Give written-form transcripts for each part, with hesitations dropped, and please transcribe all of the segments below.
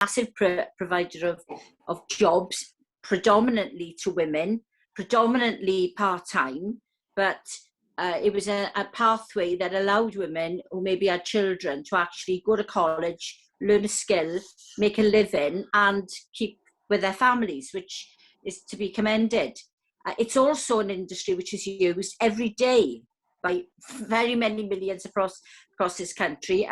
massive provider of jobs, predominantly to women, predominantly part-time, but it was a pathway that allowed women who maybe had children to actually go to college, learn a skill, make a living, and keep with their families, which is to be commended. It's also an industry which is used every day by very many millions across this country.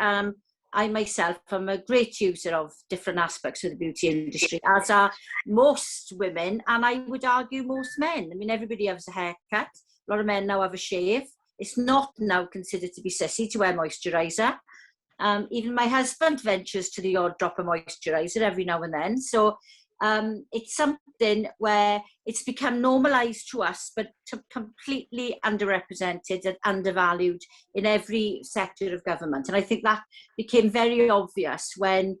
I myself am a great user of different aspects of the beauty industry, as are most women, and I would argue most men. I mean, everybody has a haircut. A lot of men now have a shave. It's not now considered to be sissy to wear moisturiser. Even my husband ventures to the odd drop of moisturiser every now and then. So it's something where it's become normalised to us, but completely underrepresented and undervalued in every sector of government. And I think that became very obvious when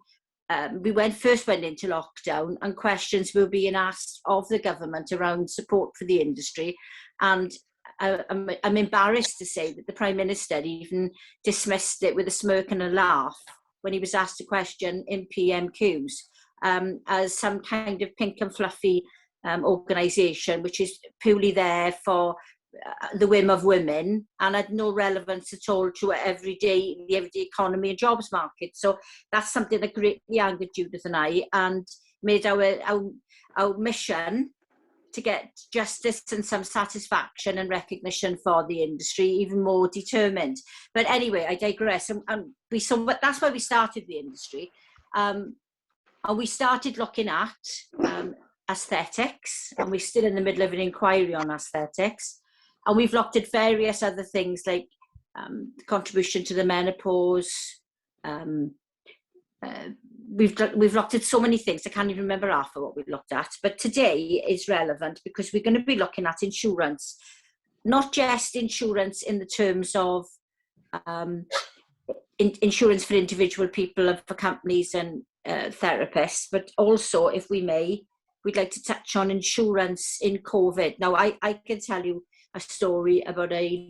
we first went into lockdown, and questions were being asked of the government around support for the industry. And I'm embarrassed to say that the Prime Minister even dismissed it with a smirk and a laugh when he was asked a question in PMQs. As some kind of pink and fluffy organisation, which is purely there for the whim of women and had no relevance at all to the everyday economy and jobs market. So that's something that greatly angered Judith and I, and made our mission to get justice and some satisfaction and recognition for the industry even more determined. But anyway, I digress. That's why we started the industry. And we started looking at aesthetics, and we're still in the middle of an inquiry on aesthetics. And we've looked at various other things like contribution to the menopause. We've looked at so many things, I can't even remember half of what we've looked at. But today is relevant because we're going to be looking at insurance, not just insurance in the terms of insurance for individual people and for companies and therapists, but also, if we may, we'd like to touch on insurance in COVID. Now, I can tell you a story about a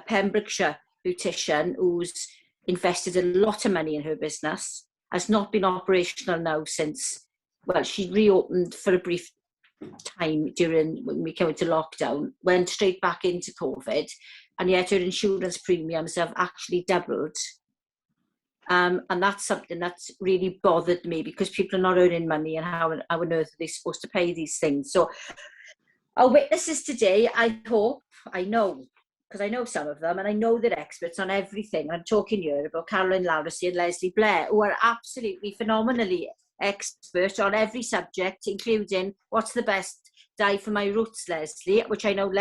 Pembrokeshire beautician who's invested a lot of money in her business, has not been operational now since, well, she reopened for a brief time when we came into lockdown, went straight back into COVID, and yet her insurance premiums have actually doubled. And that's something that's really bothered me, because people are not earning money, and how on earth are they supposed to pay these things? So our witnesses today, I know, because I know some of them, and I know they're experts on everything. I'm talking here about Caroline Larasey and Lesley Blair, who are absolutely phenomenally expert on every subject, including what's the best dye for my roots, Lesley, which I know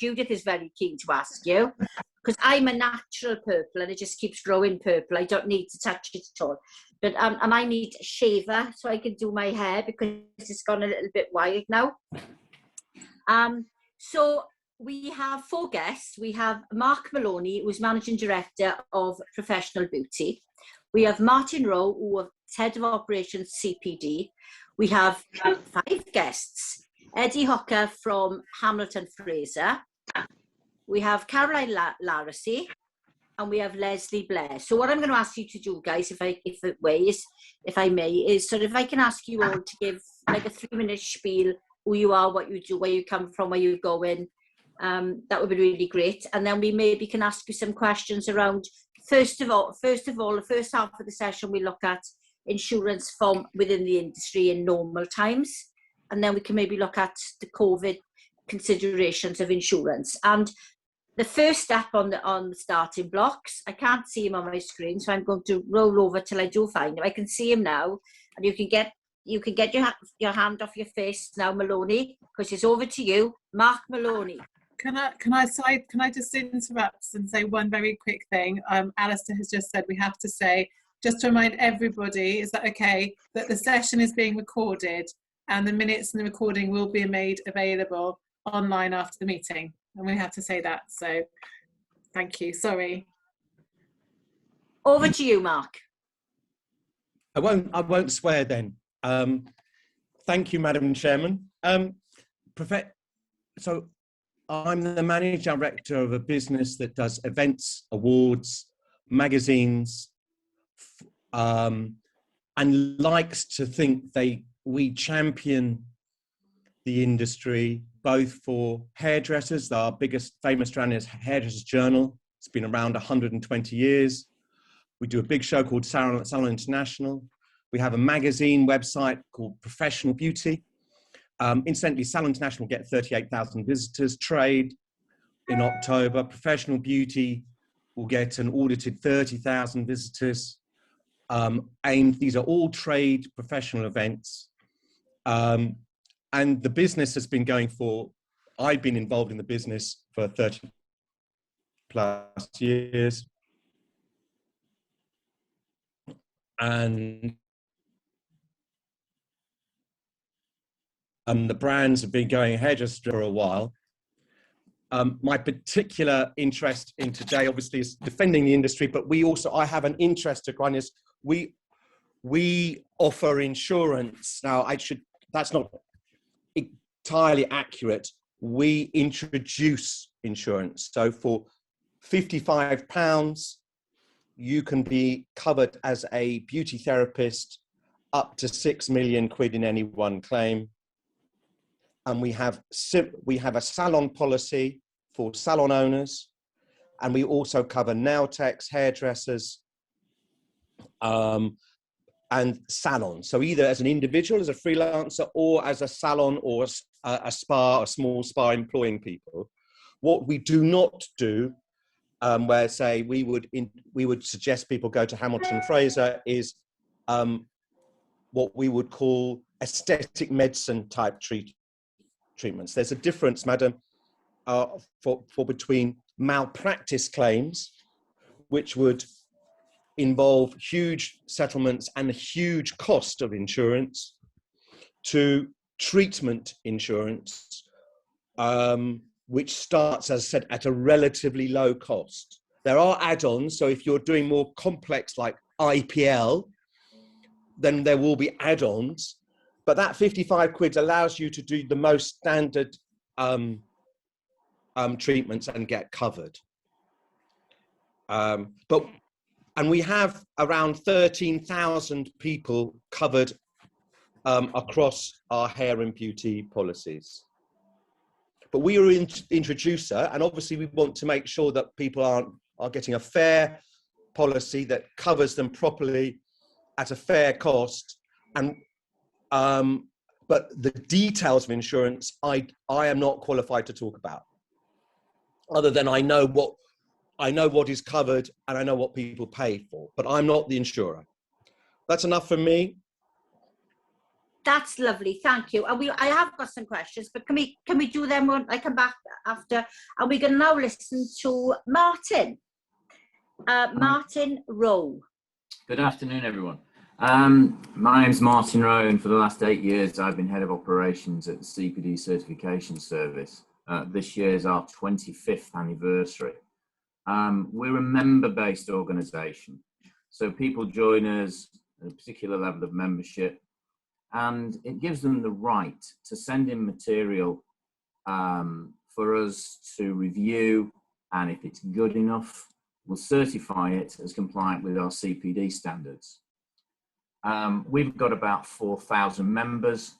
Judith is very keen to ask you, because I'm a natural purple and it just keeps growing purple. I don't need to touch it at all. But and I need a shaver so I can do my hair because it's gone a little bit wild now. So we have 4 guests. We have Mark Moloney, who's Managing Director of Professional Beauty. We have Martin Rowe, who is Head of Operations CPD. We have 5 guests. Eddie Hooker from Hamilton Fraser. We have Caroline Larasey, and we have Lesley Blair. So what I'm going to ask you to do, guys, if I may, is sort of, if I can ask you all to give like a 3-minute spiel, who you are, what you do, where you come from, where you're going. That would be really great. And then we maybe can ask you some questions around, first of all, the first half of the session, we look at insurance from within the industry in normal times. And then we can maybe look at the COVID considerations of insurance. And the first step on the starting blocks, I can't see him on my screen, so I'm going to roll over till I do find him. I can see him now, and you can get your hand off your face now, Moloney, because it's over to you, Mark Moloney. Can I just interrupt and say one very quick thing? Alistair has just said we have to say, just to remind everybody, is that okay, that the session is being recorded and the minutes and the recording will be made available online after the meeting. And we have to say that, so thank you, sorry. Over to you, Mark. I won't swear then. Thank you, Madam Chairman. So I'm the Managing Director of a business that does events, awards, magazines, and likes to think we champion the industry, both for hairdressers. Our biggest famous strand is Hairdressers Journal. It's been around 120 years. We do a big show called Salon International. We have a magazine website called Professional Beauty. Incidentally, Salon International get 38,000 visitors. Trade in October. Professional Beauty will get an audited 30,000 visitors. These are all trade professional events. And the business has been going I've been involved in the business for 30 plus years. And the brands have been going ahead just for a while. My particular interest in today, obviously, is defending the industry, but I have an interest to grind is we offer insurance. Now, that's not entirely accurate. We introduce insurance. So for £55, you can be covered as a beauty therapist up to 6 million quid in any one claim. And we have a salon policy for salon owners, and we also cover nail techs, hairdressers, and salons. So either as an individual, as a freelancer, or as a salon or a small spa employing people. What we do not do, where say we would suggest people go to Hamilton Fraser, is what we would call aesthetic medicine type treatments. There's a difference, madam, for between malpractice claims, which would involve huge settlements and a huge cost of insurance, to treatment insurance, which starts, as I said, at a relatively low cost. There are add-ons, so if you're doing more complex like IPL, then there will be add-ons, but that 55 quid allows you to do the most standard treatments and get covered. And we have around 13,000 people covered across our hair and beauty policies. But we are an introducer, and obviously we want to make sure that people are getting a fair policy that covers them properly at a fair cost. And but the details of insurance, I am not qualified to talk about, other than I know what is covered and I know what people pay for, but I'm not the insurer. That's enough for me. That's lovely, thank you. I have got some questions, but can we do them when I come back after? And we're going to now listen to Martin. Martin Rowe. Good afternoon, everyone. My name's Martin Rowe, and for the last 8 years, I've been head of operations at the CPD Certification Service. This year is our 25th anniversary. We're a member-based organisation, so people join us at a particular level of membership, and it gives them the right to send in material for us to review, and if it's good enough, we'll certify it as compliant with our CPD standards. We've got about 4,000 members.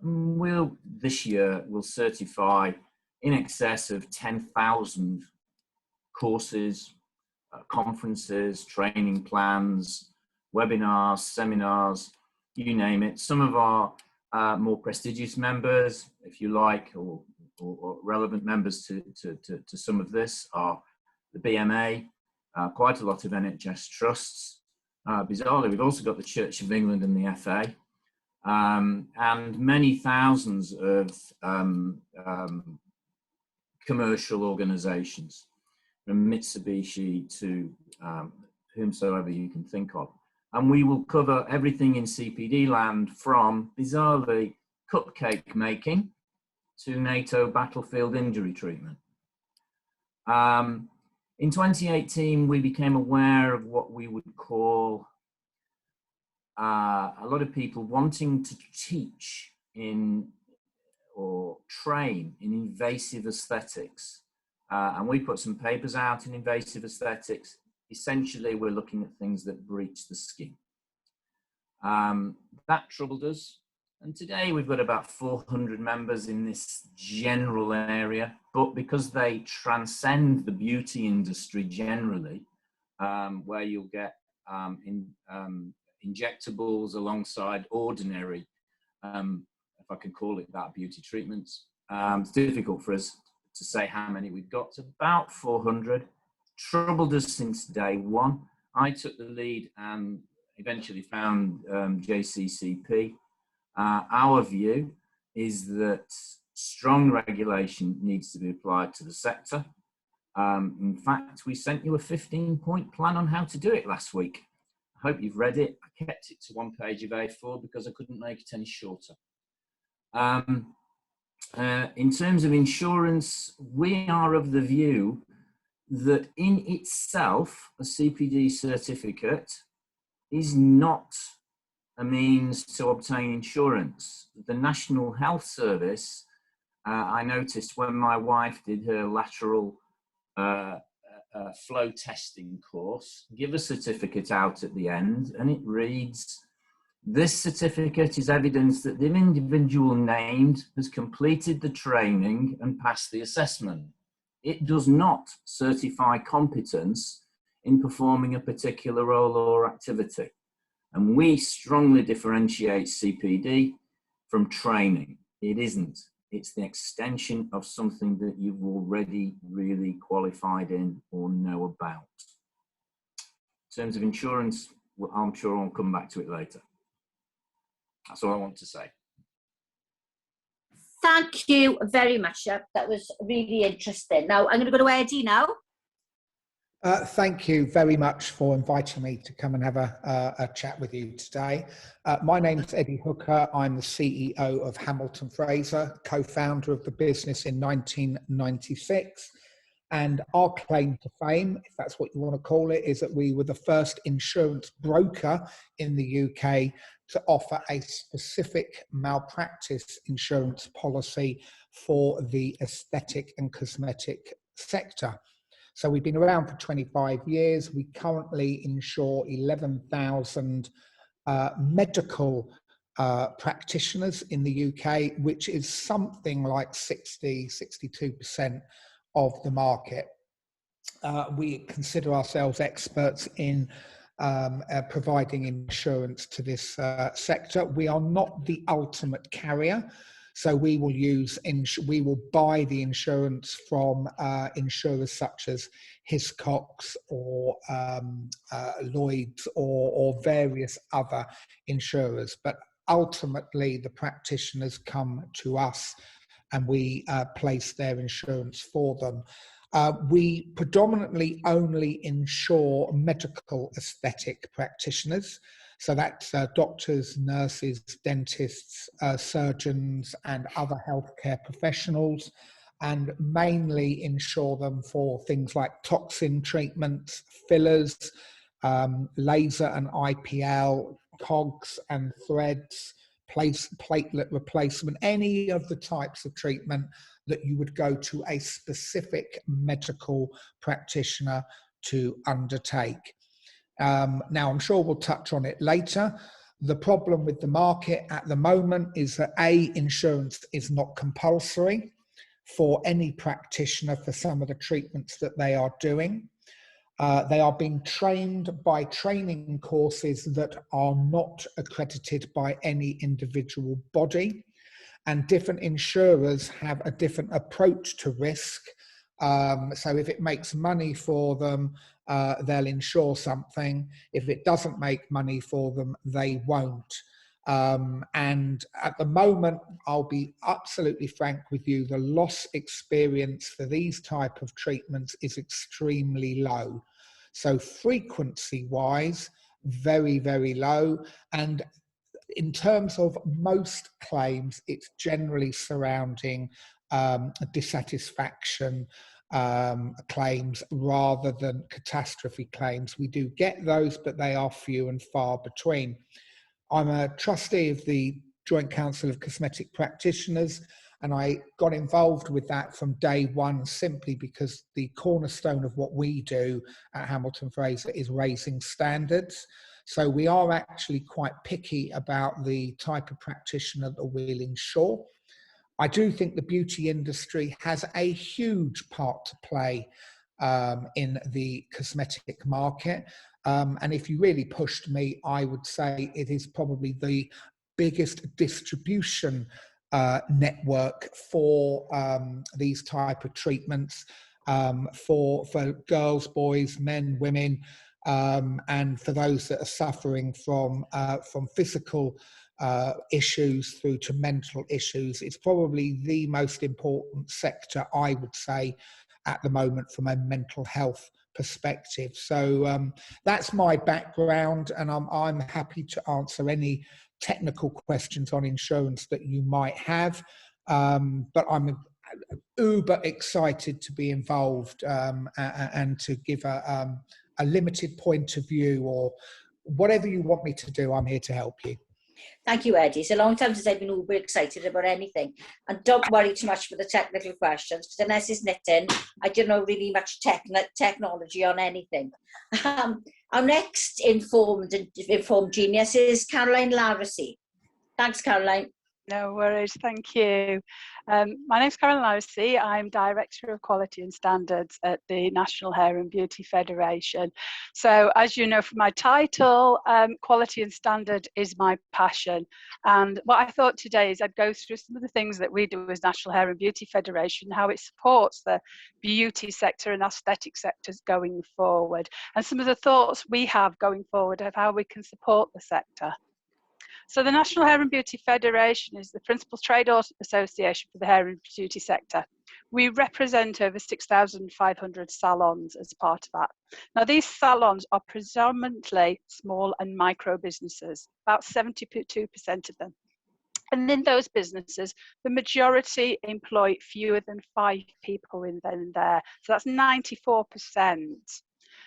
This year we'll certify in excess of 10,000 courses, conferences, training plans, webinars, seminars, you name it. Some of our more prestigious members, if you like, or relevant members to some of this are the BMA, quite a lot of NHS trusts. Bizarrely, we've also got the Church of England and the FA, and many thousands of commercial organisations, from Mitsubishi to whomsoever you can think of. And we will cover everything in CPD land, from, bizarrely, cupcake making to NATO battlefield injury treatment. In 2018, we became aware of what we would call a lot of people wanting to teach in or train in invasive aesthetics. And we put some papers out in invasive aesthetics. Essentially, we're looking at things that breach the skin. That troubled us. And today we've got about 400 members in this general area, but because they transcend the beauty industry generally, where you'll get injectables alongside ordinary, if I can call it that, beauty treatments. It's difficult for us to say how many we've got. It's about 400. Troubled us since day one. I took the lead and eventually found JCCP. Our view is that strong regulation needs to be applied to the sector. In fact, we sent you a 15-point plan on how to do it last week. I hope you've read it. I kept it to one page of A4 because I couldn't make it any shorter. In terms of insurance, we are of the view that in itself, a CPD certificate is not a means to obtain insurance. The National Health Service, I noticed when my wife did her lateral flow testing course, give a certificate out at the end, and it reads, "This certificate is evidence that the individual named has completed the training and passed the assessment. It does not certify competence in performing a particular role or activity." And we strongly differentiate CPD from training. It isn't. It's the extension of something that you've already really qualified in or know about. In terms of insurance, well, I'm sure I'll come back to it later. That's all I want to say. Thank you very much. That was really interesting. Now, I'm going to go to Eddie now. Thank you very much for inviting me to come and have a chat with you today. My name is Eddie Hooker. I'm the CEO of Hamilton Fraser, co-founder of the business in 1996. And our claim to fame, if that's what you want to call it, is that we were the first insurance broker in the UK to offer a specific malpractice insurance policy for the aesthetic and cosmetic sector. So we've been around for 25 years. We currently insure 11,000 medical practitioners in the UK, which is something like 62% of the market. We consider ourselves experts in providing insurance to this sector. We are not the ultimate carrier. So we will buy the insurance from insurers such as Hiscox or Lloyd's or various other insurers. But ultimately, the practitioners come to us and we place their insurance for them. We predominantly only insure medical aesthetic practitioners. So that's doctors, nurses, dentists, surgeons, and other healthcare professionals, and mainly insure them for things like toxin treatments, fillers, laser and IPL, cogs and threads, platelet replacement, any of the types of treatment that you would go to a specific medical practitioner to undertake. Now, I'm sure we'll touch on it later. The problem with the market at the moment is that insurance is not compulsory for any practitioner for some of the treatments that they are doing. They are being trained by training courses that are not accredited by any individual body, and different insurers have a different approach to risk. So if it makes money for them, they'll insure something. If it doesn't make money for them, they won't. And at the moment, I'll be absolutely frank with you, the loss experience for these type of treatments is extremely low. So frequency-wise, very, very low. And in terms of most claims, it's generally surrounding dissatisfaction claims rather than catastrophe claims. We do get those, but they are few and far between. I'm a trustee of the Joint Council of Cosmetic Practitioners, and I got involved with that from day one simply because the cornerstone of what we do at Hamilton Fraser is raising standards. So we are actually quite picky about the type of practitioner that we'll ensure. I do think the beauty industry has a huge part to play in the cosmetic market. And if you really pushed me, I would say it is probably the biggest distribution network for these type of treatments for girls, boys, men, women, and for those that are suffering from physical issues through to mental issues. It's probably the most important sector, I would say, at the moment from a mental health perspective. So that's my background, and I'm happy to answer any technical questions on insurance that you might have. But I'm uber excited to be involved and to give a limited point of view, or whatever you want me to do, I'm here to help you. Thank you, Eddie. It's a long time since I've been uber excited about anything. And don't worry too much for the technical questions, because unless it's knitting, I don't know really much technology on anything. Our next informed genius is Caroline Larissey. Thanks, Caroline. No worries, thank you. My name's Caroline Larasey. I'm Director of Quality and Standards at the National Hair and Beauty Federation. So as you know from my title, quality and standard is my passion. And what I thought today is I'd go through some of the things that we do as National Hair and Beauty Federation, how it supports the beauty sector and aesthetic sectors going forward, and some of the thoughts we have going forward of how we can support the sector. So the National Hair and Beauty Federation is the principal trade association for the hair and beauty sector. We represent over 6,500 salons as part of that. Now these salons are predominantly small and micro businesses, about 72% of them. And in those businesses, the majority employ fewer than 5 people in there. So that's 94%.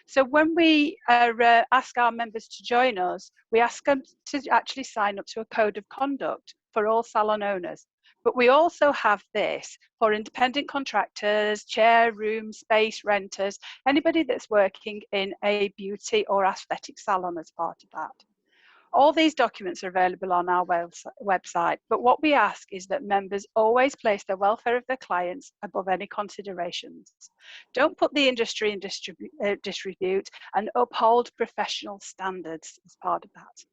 So when we ask our members to join us, we ask them to actually sign up to a code of conduct for all salon owners. But we also have this for independent contractors, chair, room, space renters, anybody that's working in a beauty or aesthetic salon as part of that. All these documents are available on our website, but what we ask is that members always place the welfare of their clients above any considerations. Don't put the industry in disrepute, and uphold professional standards as part of that.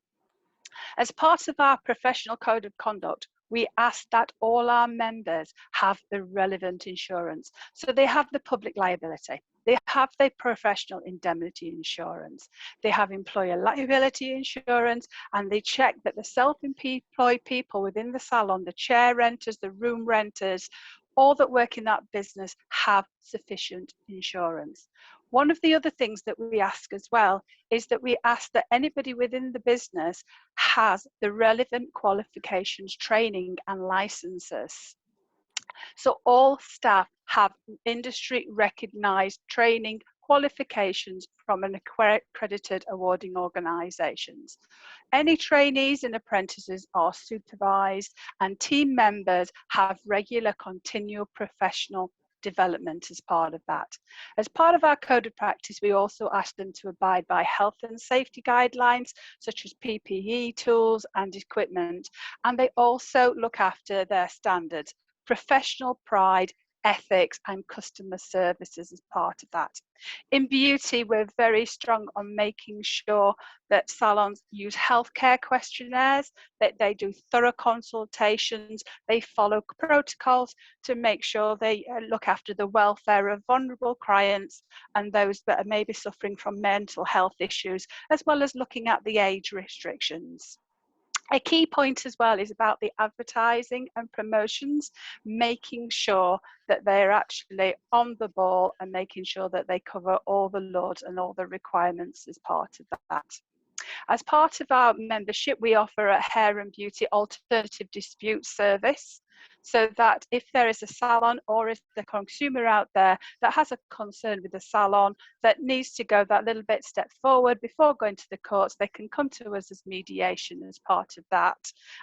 As part of our professional code of conduct, we ask that all our members have the relevant insurance. So they have the public liability, they have their professional indemnity insurance, they have employer liability insurance, and they check that the self-employed people within the salon, the chair renters, the room renters, all that work in that business have sufficient insurance. One of the other things that we ask as well is that we ask that anybody within the business has the relevant qualifications, training and licenses. So all staff have industry recognised training qualifications from an accredited awarding organisations. Any trainees and apprentices are supervised, and team members have regular continual professional development as part of that. As part of our code of practice, we also ask them to abide by health and safety guidelines such as PPE tools and equipment, and they also look after their standards, professional pride, ethics and customer services as part of that. In beauty, we're very strong on making sure that salons use healthcare questionnaires, that they do thorough consultations, they follow protocols to make sure they look after the welfare of vulnerable clients and those that are maybe suffering from mental health issues, as well as looking at the age restrictions. A key point as well is about the advertising and promotions, making sure that they're actually on the ball and making sure that they cover all the laws and all the requirements as part of that. As part of our membership, we offer a hair and beauty alternative dispute service, so that if there is a salon or if the consumer out there that has a concern with the salon that needs to go that little bit step forward before going to the courts, they can come to us as mediation as part of that,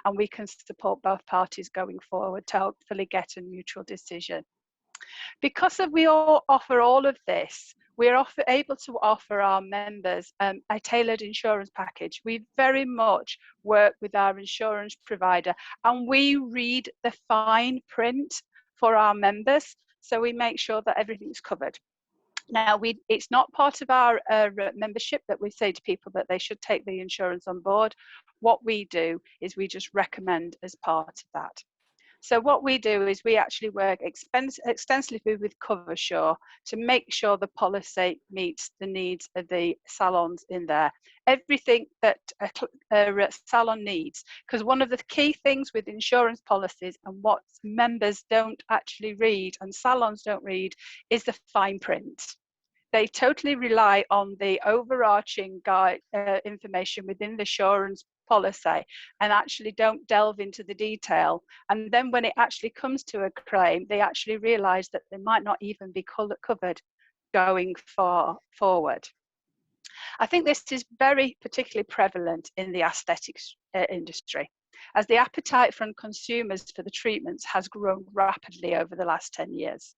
and we can support both parties going forward to hopefully get a mutual decision. Because we all offer all of this, we're able to offer our members a tailored insurance package. We very much work with our insurance provider, and we read the fine print for our members, so we make sure that everything's covered. Now, it's not part of our membership that we say to people that they should take the insurance on board. What we do is we just recommend as part of that. So what we do is we actually work extensively with CoverSure to make sure the policy meets the needs of the salons in there. Everything that a salon needs, because one of the key things with insurance policies and what members don't actually read and salons don't read is the fine print. They totally rely on the overarching information within the insurance policy and actually don't delve into the detail. And then when it actually comes to a claim, they actually realize that they might not even be covered going forward. I think this is very particularly prevalent in the aesthetics industry, as the appetite from consumers for the treatments has grown rapidly over the last 10 years.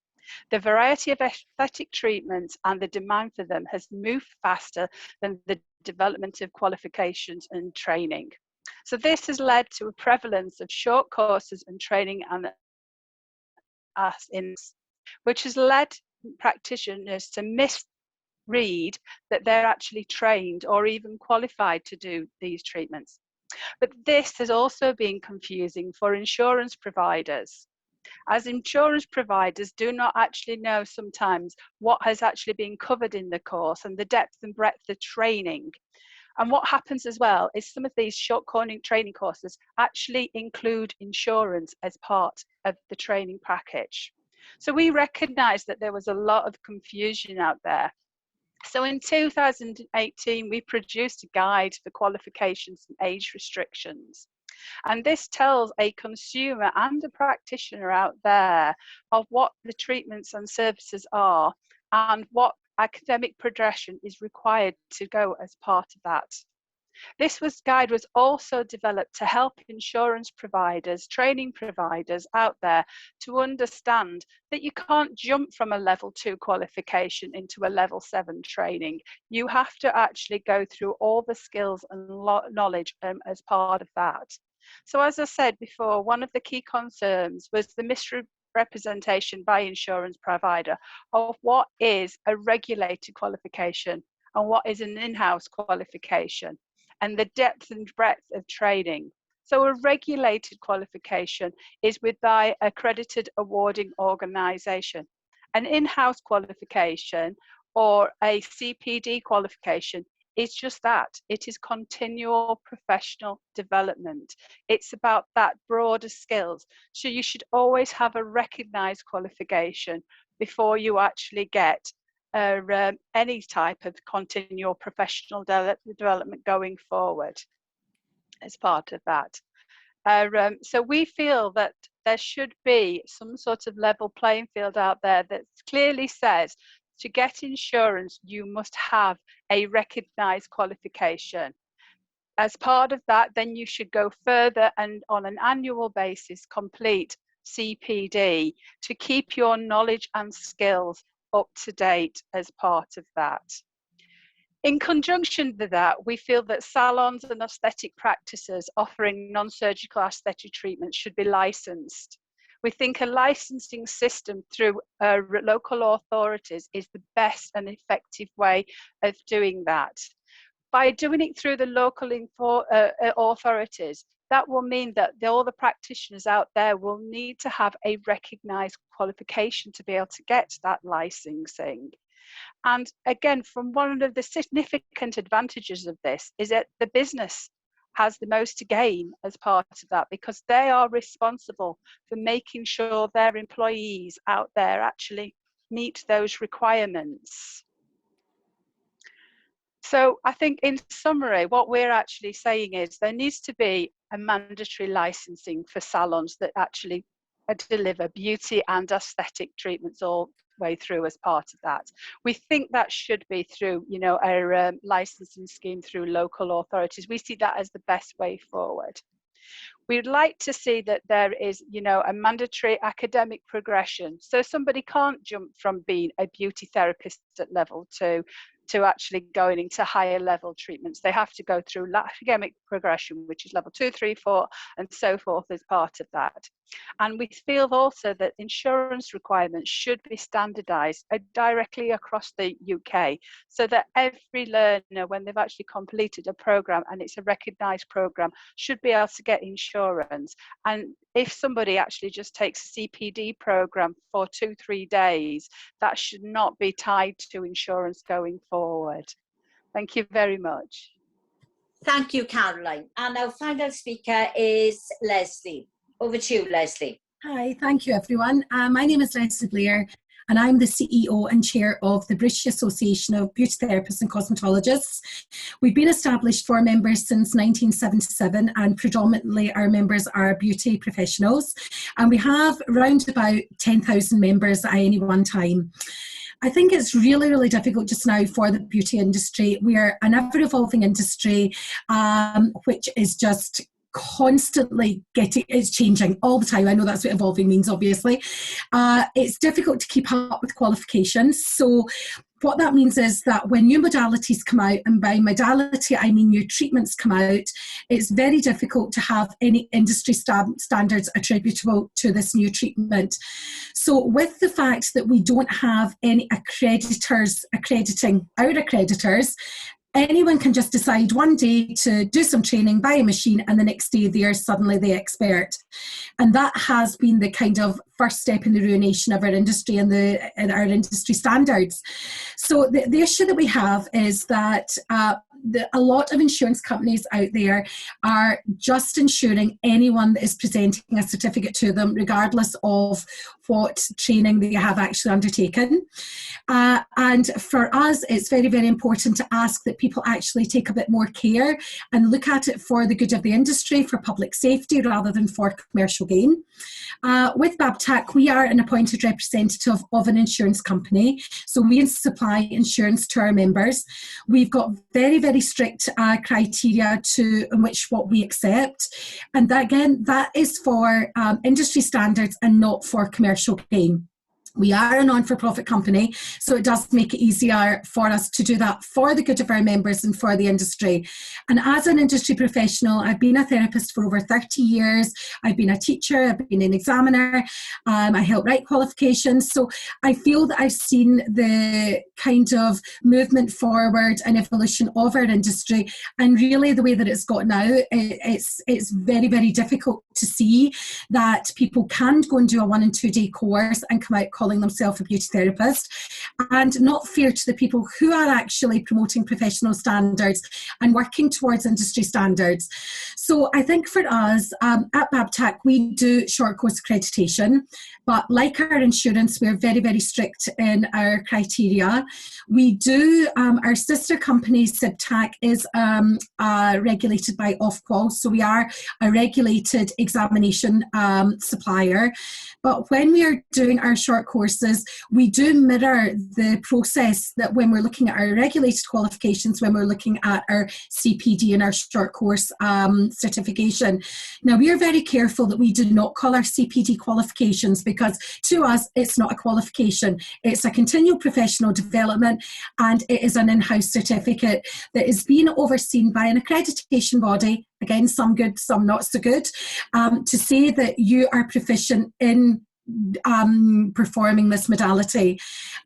The variety of aesthetic treatments and the demand for them has moved faster than the development of qualifications and training. So this has led to a prevalence of short courses and training, and which has led practitioners to misread that they're actually trained or even qualified to do these treatments. But this has also been confusing for insurance providers, as insurance providers do not actually know sometimes what has actually been covered in the course and the depth and breadth of training. And what happens as well is some of these short training courses actually include insurance as part of the training package. So we recognise that there was a lot of confusion out there. So in 2018, we produced a guide for qualifications and age restrictions. And this tells a consumer and a practitioner out there of what the treatments and services are and what academic progression is required to go as part of that. This guide was also developed to help insurance providers, training providers out there to understand that you can't jump from a level 2 qualification into a level 7 training. You have to actually go through all the skills and knowledge as part of that. So as I said before, one of the key concerns was the misrepresentation by insurance provider of what is a regulated qualification and what is an in-house qualification, and the depth and breadth of training. So a regulated qualification is with by accredited awarding organisation. An in-house qualification or a CPD qualification is just that. It is continual professional development. It's about that broader skills. So you should always have a recognised qualification before you actually get any type of continual professional development going forward as part of that. So we feel that there should be some sort of level playing field out there that clearly says to get insurance, you must have a recognised qualification. As part of that, then you should go further and on an annual basis complete CPD to keep your knowledge and skills up to date as part of that. In conjunction with that, we feel that salons and aesthetic practices offering non-surgical aesthetic treatments should be licensed. We think a licensing system through local authorities is the best and effective way of doing that. By doing it through the local authorities, that will mean that all the practitioners out there will need to have a recognised qualification to be able to get that licensing. And again, from one of the significant advantages of this is that the business has the most to gain as part of that, because they are responsible for making sure their employees out there actually meet those requirements. So I think in summary, what we're actually saying is there needs to be a mandatory licensing for salons that actually deliver beauty and aesthetic treatments all the way through as part of that. We think that should be through, you know, a licensing scheme through local authorities. We see that as the best way forward. we'd like to see that there is, you know, a mandatory academic progression. So somebody can't jump from being a beauty therapist at level 2 to actually going into higher level treatments. They have to go through academic progression, which is level 2, 3, 4, and so forth as part of that. And we feel also that insurance requirements should be standardised directly across the UK, so that every learner, when they've actually completed a programme and it's a recognised programme, should be able to get insurance. And if somebody actually just takes a CPD programme for 2-3 days, that should not be tied to insurance going forward. Thank you very much. Thank you, Caroline. And our final speaker is Lesley. Over to you, Lesley. Hi, thank you everyone. My name is Lesley Blair and I'm the CEO and Chair of the British Association of Beauty Therapists and Cosmetologists. We've been established for members since 1977 and predominantly our members are beauty professionals, and we have around about 10,000 members at any one time. I think it's really, really difficult just now for the beauty industry. We are an ever-evolving industry, which is just constantly it's changing all the time. I know that's what evolving means, obviously. It's difficult to keep up with qualifications. So what that means is that when new modalities come out, and by modality I mean new treatments come out, it's very difficult to have any industry standards attributable to this new treatment. So with the fact that we don't have any accreditors accrediting our accreditors, anyone can just decide one day to do some training, buy a machine, and the next day they are suddenly the expert. And that has been the kind of first step in the ruination of our industry and our industry standards. So the issue that we have is that a lot of insurance companies out there are just insuring anyone that is presenting a certificate to them, regardless of what training they have actually undertaken. And for us, it's very, very important to ask that people actually take a bit more care and look at it for the good of the industry, for public safety, rather than for commercial gain. With BABTAC, we are an appointed representative of an insurance company, so we supply insurance to our members. We've got very, very strict criteria in which what we accept, and that, again, that is for industry standards and not for commercial gain. We are a non-for-profit company, so it does make it easier for us to do that for the good of our members and for the industry. And as an industry professional, I've been a therapist for over 30 years. I've been a teacher, I've been an examiner, I help write qualifications. So I feel that I've seen the kind of movement forward and evolution of our industry. And really the way that it's got now, it's very, very difficult to see that people can go and do a 1- and 2-day course and come out calling themselves a beauty therapist, and not fair to the people who are actually promoting professional standards and working towards industry standards. So I think for us at BABTAC, we do short course accreditation, but like our insurance, we're very, very strict in our criteria. We do, our sister company, SIBTAC, is regulated by Ofqual, so we are a regulated examination supplier. But when we are doing our short courses, we do mirror the process that when we're looking at our regulated qualifications, when we're looking at our CPD and our short course certification. Now, we are very careful that we do not call our CPD qualifications, because to us, it's not a qualification. It's a continual professional development, and it is an in-house certificate that is being overseen by an accreditation body, again, some good, some not so good, to say that you are proficient in performing this modality.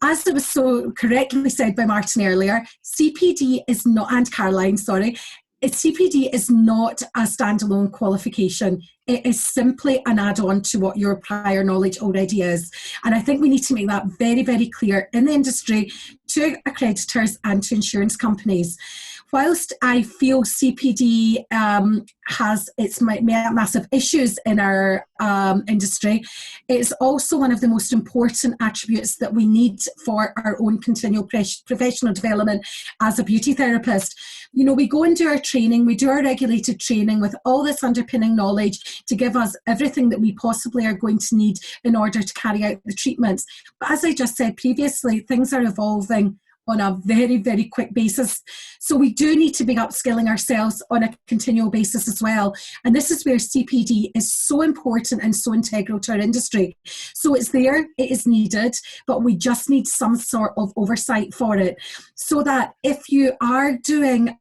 As it was so correctly said by Martin earlier, CPD is not, and Caroline, sorry, CPD is not a standalone qualification. It is simply an add-on to what your prior knowledge already is. And I think we need to make that very, very clear in the industry, to accreditors and to insurance companies. Whilst I feel CPD has its massive issues in our industry, it's also one of the most important attributes that we need for our own continual professional development as a beauty therapist. You know, we go and do our training, we do our regulated training with all this underpinning knowledge to give us everything that we possibly are going to need in order to carry out the treatments. But as I just said previously, things are evolving on a very, very quick basis. So we do need to be upskilling ourselves on a continual basis as well. And this is where CPD is so important and so integral to our industry. So it's there, it is needed, but we just need some sort of oversight for it. So that if you are doing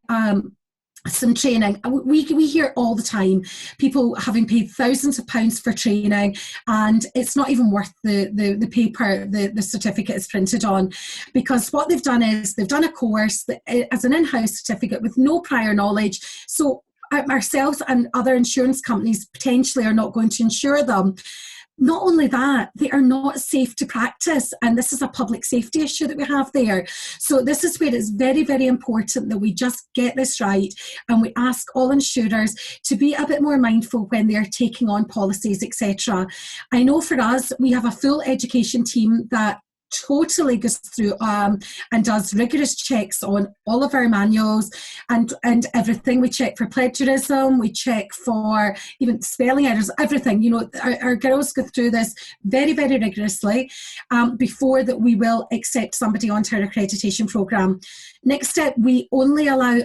some training, we hear all the time people having paid thousands of pounds for training, and it's not even worth the paper the certificate is printed on, because what they've done is they've done a course that, as an in-house certificate with no prior knowledge. So ourselves and other insurance companies potentially are not going to insure them. Not only that, they are not safe to practice, and this is a public safety issue that we have there. So this is where it's very, very important that we just get this right, and we ask all insurers to be a bit more mindful when they're taking on policies, etc. I know for us, we have a full education team that totally goes through and does rigorous checks on all of our manuals and everything. We check for plagiarism, we check for even spelling errors, everything. You know, our girls go through this very, very rigorously before that we will accept somebody onto our accreditation programme. Next step, we only allow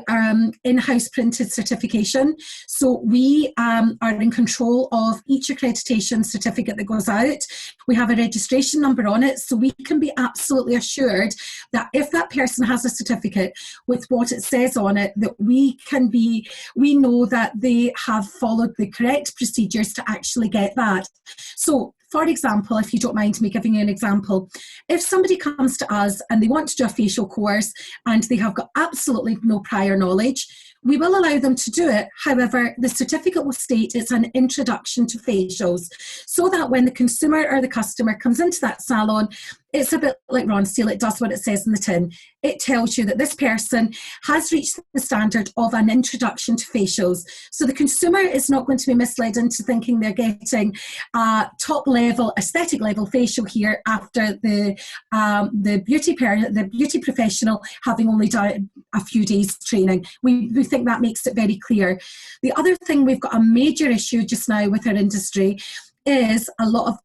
in-house printed certification. So we are in control of each accreditation certificate that goes out. We have a registration number on it, so we can be absolutely assured that if that person has a certificate with what it says on it, that we know that they have followed the correct procedures to actually get that. So, for example, if you don't mind me giving you an example, if somebody comes to us and they want to do a facial course and they have got absolutely no prior knowledge, we will allow them to do it. However, the certificate will state it's an introduction to facials, so that when the consumer or the customer comes into that salon, it's a bit like Ron Seal, it does what it says in the tin. It tells you that this person has reached the standard of an introduction to facials. So the consumer is not going to be misled into thinking they're getting a top level, aesthetic level facial here after the beauty professional having only done a few days training. We think that makes it very clear. The other thing, we've got a major issue just now with our industry is a lot of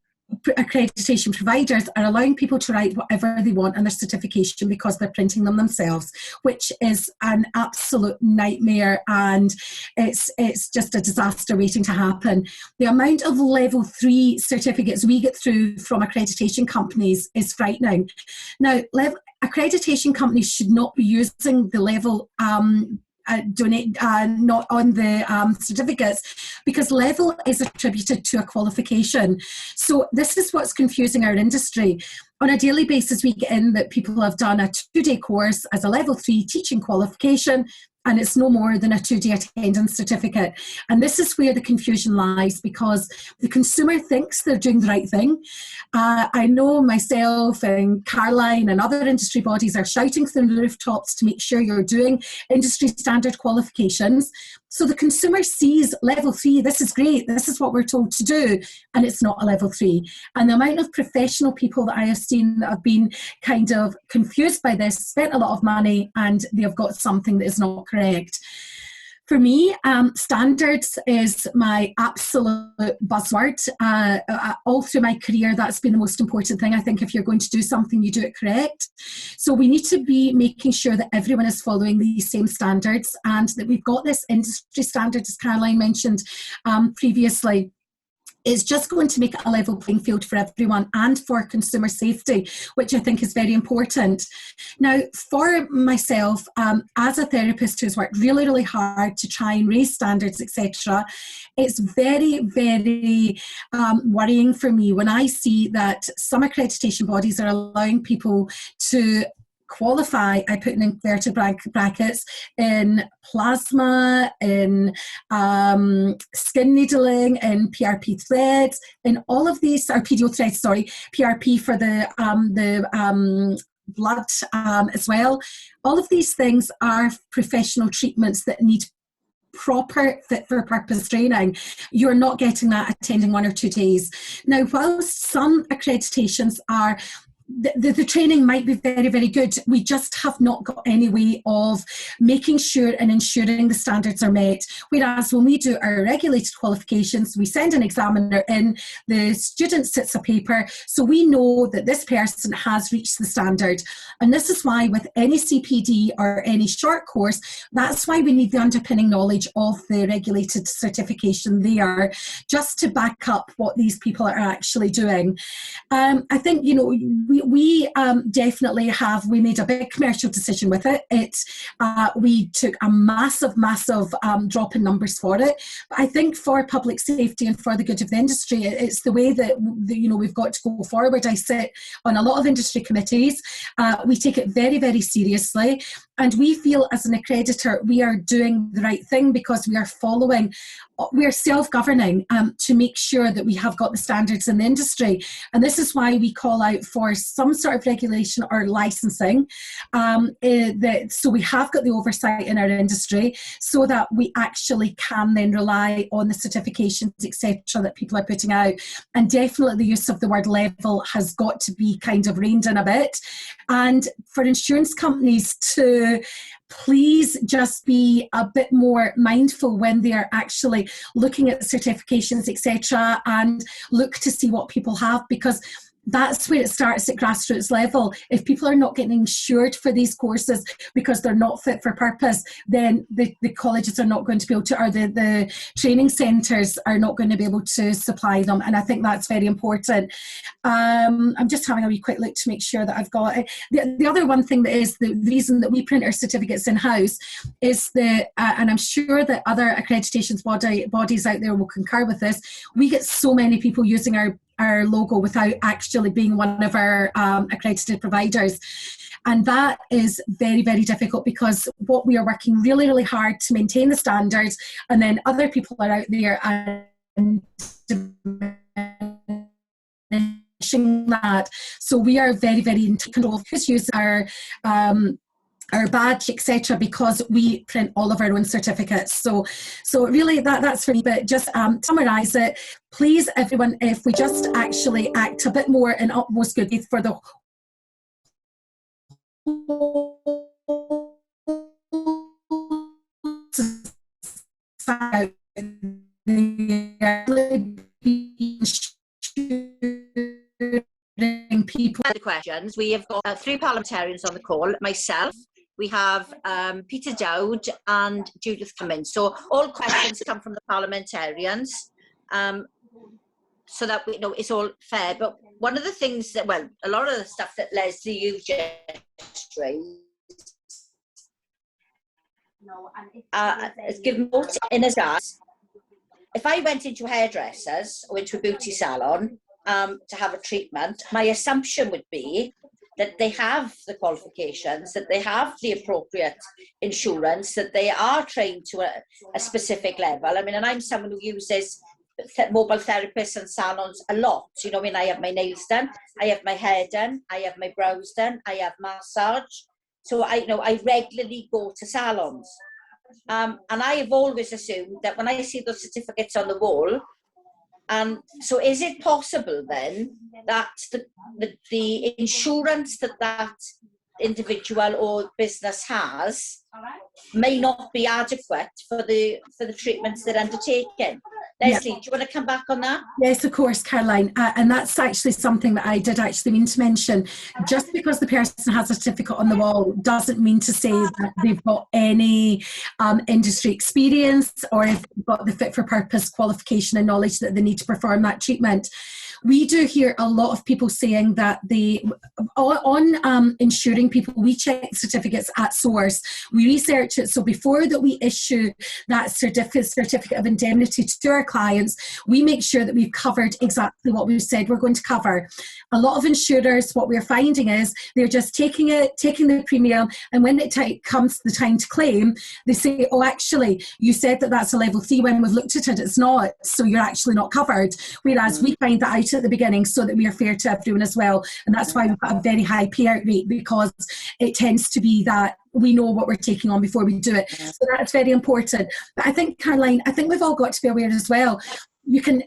accreditation providers are allowing people to write whatever they want on their certification because they're printing them themselves, which is an absolute nightmare, and it's just a disaster waiting to happen. The amount of level 3 certificates we get through from accreditation companies is frightening. Now, accreditation companies should not be using the level not on the certificates, because level is attributed to a qualification. So this is what's confusing our industry. On a daily basis, we get in that people have done a 2-day course as a level 3 teaching qualification, and it's no more than a 2-day attendance certificate. And this is where the confusion lies, because the consumer thinks they're doing the right thing. I know myself and Caroline and other industry bodies are shouting from the rooftops to make sure you're doing industry standard qualifications. So the consumer sees level 3, this is great, this is what we're told to do, and it's not a level 3. And the amount of professional people that I have seen that have been kind of confused by this, spent a lot of money, and they have got something that is not correct. For me, standards is my absolute buzzword. All through my career, that's been the most important thing. I think if you're going to do something, you do it correct. So we need to be making sure that everyone is following these same standards, and that we've got this industry standard, as Caroline mentioned previously. It's just going to make it a level playing field for everyone and for consumer safety, which I think is very important. Now, for myself, as a therapist who's worked really, really hard to try and raise standards, etc., it's very, very worrying for me when I see that some accreditation bodies are allowing people to qualify, I put in inverted brackets, in plasma, in skin needling, in PRP threads, in all of these, or PDO threads, sorry, PRP for the blood as well. All of these things are professional treatments that need proper fit for purpose training. You're not getting that attending 1 or 2 days. Now, whilst some accreditations are the training might be very, very good. We just have not got any way of making sure and ensuring the standards are met. Whereas when we do our regulated qualifications, we send an examiner in, the student sits a paper, so we know that this person has reached the standard. And this is why with any CPD or any short course, that's why we need the underpinning knowledge of the regulated certification there, just to back up what these people are actually doing. I think, you know, we definitely we made a big commercial decision with it. We took a massive drop in numbers for it. But I think for public safety and for the good of the industry, it's the way that, you know, we've got to go forward. I sit on a lot of industry committees. We take it very, very seriously. And we feel as an accreditor, we are doing the right thing because we are self-governing to make sure that we have got the standards in the industry. And this is why we call out for some sort of regulation or licensing. So we have got the oversight in our industry so that we actually can then rely on the certifications, etc., that people are putting out. And definitely the use of the word level has got to be kind of reined in a bit. And for insurance companies to please just be a bit more mindful when they are actually looking at certifications, etc., and look to see what people have, because that's where it starts at grassroots level. If people are not getting insured for these courses because they're not fit for purpose, then the colleges are not going to be able to, or the training centres are not going to be able to supply them. And I think that's very important. I'm just having a wee quick look to make sure that I've got it. The other one thing that is the reason that we print our certificates in-house is and I'm sure that other accreditations bodies out there will concur with this, we get so many people using our logo without actually being one of our accredited providers. And that is very, very difficult, because what we are working really, really hard to maintain the standards, and then other people are out there and diminishing that. So we are very, very in control of who's using our badge, etc., because we print all of our own certificates. So really that's for me. But just summarise it, please, everyone, if we just actually act a bit more in utmost good faith for the people. Other questions. We have got 3 parliamentarians on the call, myself. We have Peter Dowd and Judith Cummins. So all questions come from the parliamentarians, so that we know it's all fair. But one of the things that, well, a lot of the stuff that Lesley, you've just raised, has given more in as us. If I went into a hairdresser's or into a beauty salon to have a treatment, my assumption would be that they have the qualifications, that they have the appropriate insurance, that they are trained to a specific level. I mean, and I'm someone who uses mobile therapists and salons a lot. You know, I mean, I have my nails done, I have my hair done, I have my brows done, I have massage. So I regularly go to salons. And I have always assumed that when I see those certificates on the wall, so is it possible then that the insurance that individual or business has may not be adequate for the treatments they're undertaking? Lesley, do you want to come back on that? Yes, of course, Caroline. And that's actually something that I did actually mean to mention. Just because the person has a certificate on the wall doesn't mean to say that they've got any industry experience, or if they've got the fit for purpose qualification and knowledge that they need to perform that treatment. We do hear a lot of people saying that on insuring people, we check certificates at source. We research it. So before that we issue that certificate of indemnity to our clients, we make sure that we've covered exactly what we've said we're going to cover. A lot of insurers, what we're finding is they're just taking the premium, and when it comes the time to claim, they say, oh, actually, you said that that's a level 3. When we've looked at it, it's not, so you're actually not covered. Whereas we find that out at the beginning so that we are fair to everyone as well. And that's why we've got a very high payout rate, because it tends to be that we know what we're taking on before we do it. So that's very important. But I think, Caroline, we've all got to be aware as well.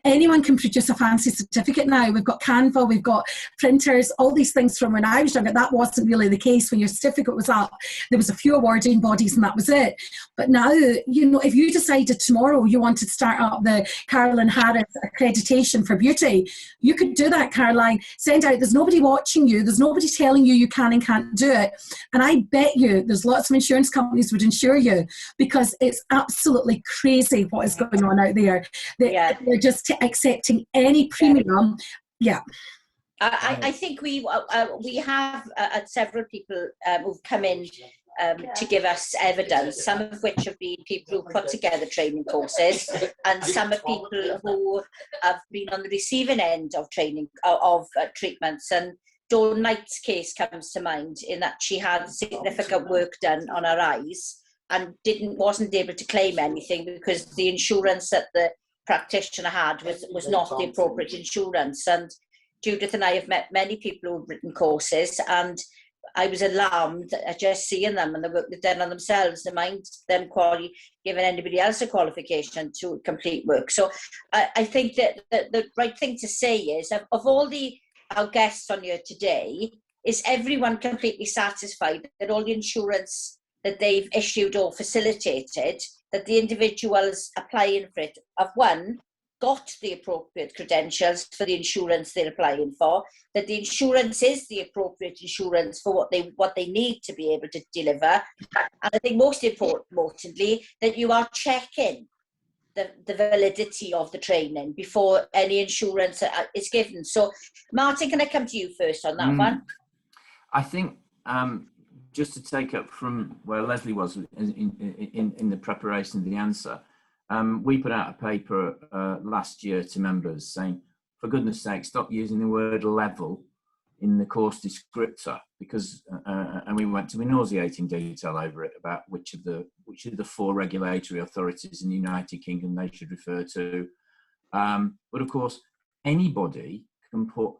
anyone can produce a fancy certificate now. We've got Canva, we've got printers, all these things from when I was younger. That wasn't really the case. When your certificate was up, there was a few awarding bodies and that was it. But now, you know, if you decided tomorrow you wanted to start up the Caroline Harris accreditation for beauty, you could do that, Caroline. Send out, there's nobody watching you, there's nobody telling you you can and can't do it. And I bet you there's lots of insurance companies would insure you, because it's absolutely crazy what is going on out there. They're just accepting any premium. Yeah. I think we have several people who've come in to give us evidence, some of which have been people who put together training courses, and some are people who have been on the receiving end of training, of treatments. And Dawn Knight's case comes to mind, in that she had significant work done on her eyes and wasn't able to claim anything because the insurance that the practitioner had was not the appropriate insurance. And Judith and I have met many people who've written courses, and I was alarmed at just seeing them and the work they've done on themselves. They mind them giving anybody else a qualification to complete work. So I think that the right thing to say is, of all our guests on here today, is everyone completely satisfied that all the insurance that they've issued or facilitated, that the individuals applying for it have, one, got the appropriate credentials for the insurance they're applying for, that the insurance is the appropriate insurance for what they need to be able to deliver, and I think most importantly, that you are checking the validity of the training before any insurance is given. So, Martin, can I come to you first on that one? I think just to take up from where Lesley was in the preparation of the answer, we put out a paper last year to members saying, for goodness sake, stop using the word level in the course descriptor, because and we went to nauseating detail over it about which of the 4 regulatory authorities in the United Kingdom they should refer to. But of course, anybody can put,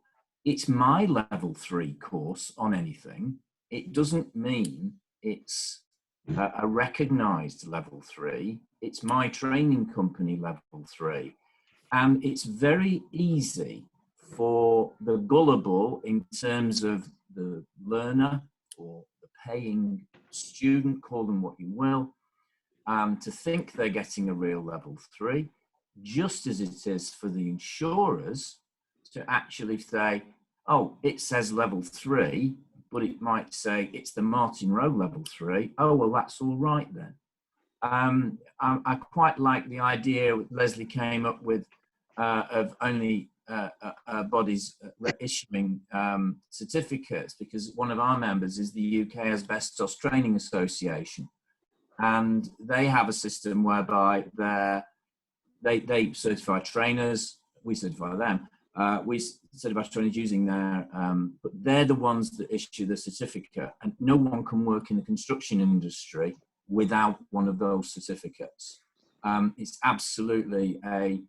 it's my level 3 course on anything. It doesn't mean it's a recognised level 3. It's my training company level 3. And it's very easy for the gullible, in terms of the learner or the paying student, call them what you will, to think they're getting a real level 3, just as it is for the insurers to actually say, oh, it says level 3, but it might say it's the Martin Rowe level 3. Oh, well, that's all right then. I quite like the idea Lesley came up with of only bodies issuing certificates, because one of our members is the UK Asbestos Training Association, and they have a system whereby they certify trainers, we certify them. We certify trainers using their, but they're the ones that issue the certificate, and no one can work in the construction industry without one of those certificates. It's absolutely a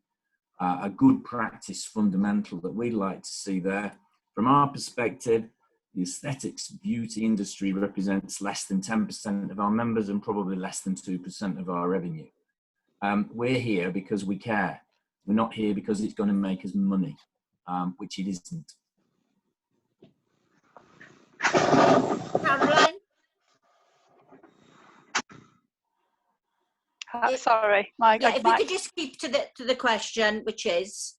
good practice fundamental that we like to see there. From our perspective, the aesthetics beauty industry represents less than 10% of our members and probably less than 2% of our revenue. We're here because we care. We're not here because it's going to make us money, which it isn't. Caroline? Sorry, if we could just keep to the question, which is,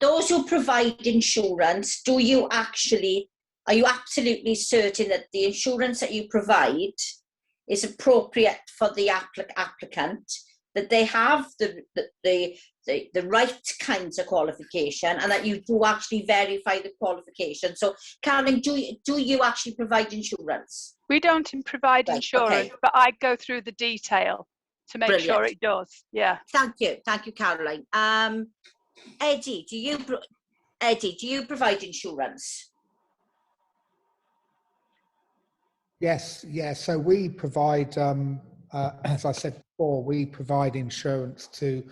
those who provide insurance, are you absolutely certain that the insurance that you provide is appropriate for the applicant, that they have the right kinds of qualification, and that you do actually verify the qualification? So, Caroline, do you actually provide insurance? We don't provide insurance, but I go through the detail to make sure it does. Yeah. Thank you, Caroline. Eddie, do you provide insurance? Yes, yeah. So we provide, as I said before, we provide insurance to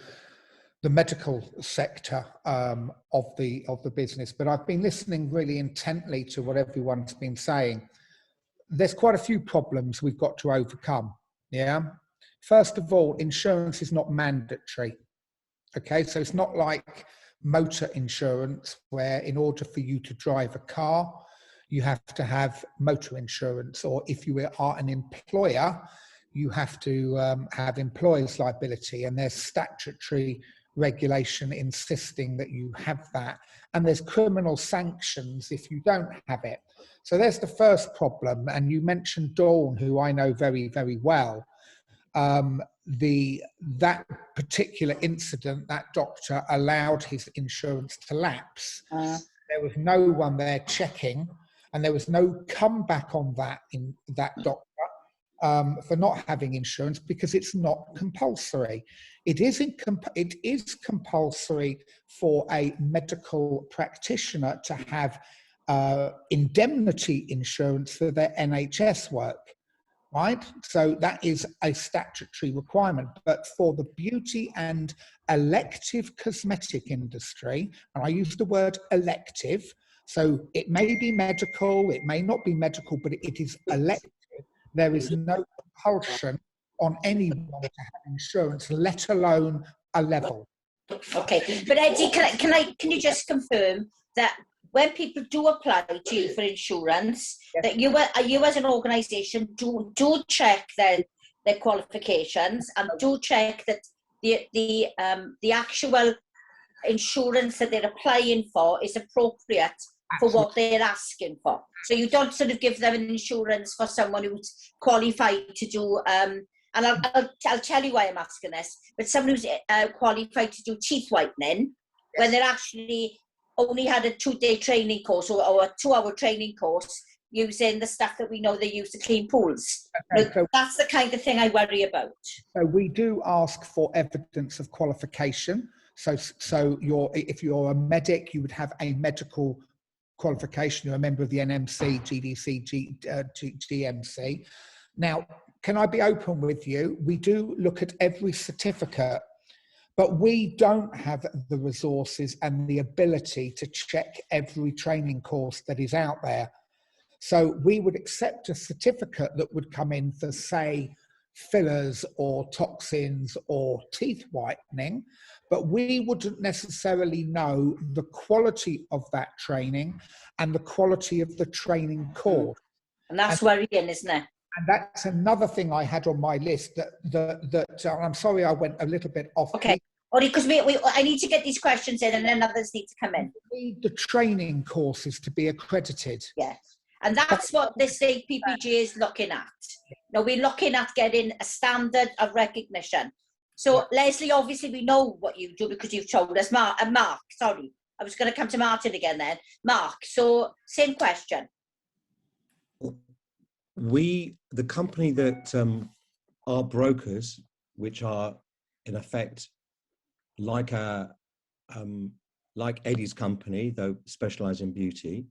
the medical sector of the business. But I've been listening really intently to what everyone's been saying. There's quite a few problems we've got to overcome. Yeah. First of all, insurance is not mandatory. Okay, so it's not like motor insurance where in order for you to drive a car, you have to have motor insurance, or if you are an employer, you have to have employer's liability, and there's statutory regulation insisting that you have that, and there's criminal sanctions if you don't have it. So there's the first problem. And you mentioned Dawn, who I know very, very well. That particular incident, that doctor allowed his insurance to lapse. There was no one there checking, and there was no comeback on that in that doctor for not having insurance, because it's not compulsory. It is compulsory for a medical practitioner to have indemnity insurance for their NHS work. Right? So that is a statutory requirement. But for the beauty and elective cosmetic industry, and I use the word elective, so it may be medical, it may not be medical, but it is elective. There is no compulsion on anyone to have insurance, let alone a level. Okay, but Eddie, can you just confirm that when people do apply to you for insurance, yes, that you as an organisation do check their qualifications, and do check that the actual insurance that they're applying for is appropriate for what they're asking for. So you don't sort of give them an insurance for someone who's qualified to do, and I'll tell you why I'm asking this, but someone who's qualified to do teeth whitening, when they're actually only had a 2-day training course or a 2-hour training course using the stuff that we know they use to clean pools. Okay, so that's the kind of thing I worry about. So we do ask for evidence of qualification. So if you're a medic, you would have a medical qualification. You're a member of the NMC, GDC, GMC. Now, can I be open with you? We do look at every certificate, but we don't have the resources and the ability to check every training course that is out there. So we would accept a certificate that would come in for, say, fillers or toxins or teeth whitening, but we wouldn't necessarily know the quality of that training and the quality of the training course. And that's worrying, isn't it? And that's another thing I had on my list that I'm sorry I went a little bit off. Okay, only because I need to get these questions in, and then others need to come in. We need the training courses to be accredited. Yes, and that's what this state PPG is looking at. Now, we're looking at getting a standard of recognition. So, Lesley, obviously we know what you do because you've told us. Mark, sorry, I was going to come to Martin again then. Mark, so same question. The company that are brokers, which are in effect like Eddie's company, though specialised in beauty,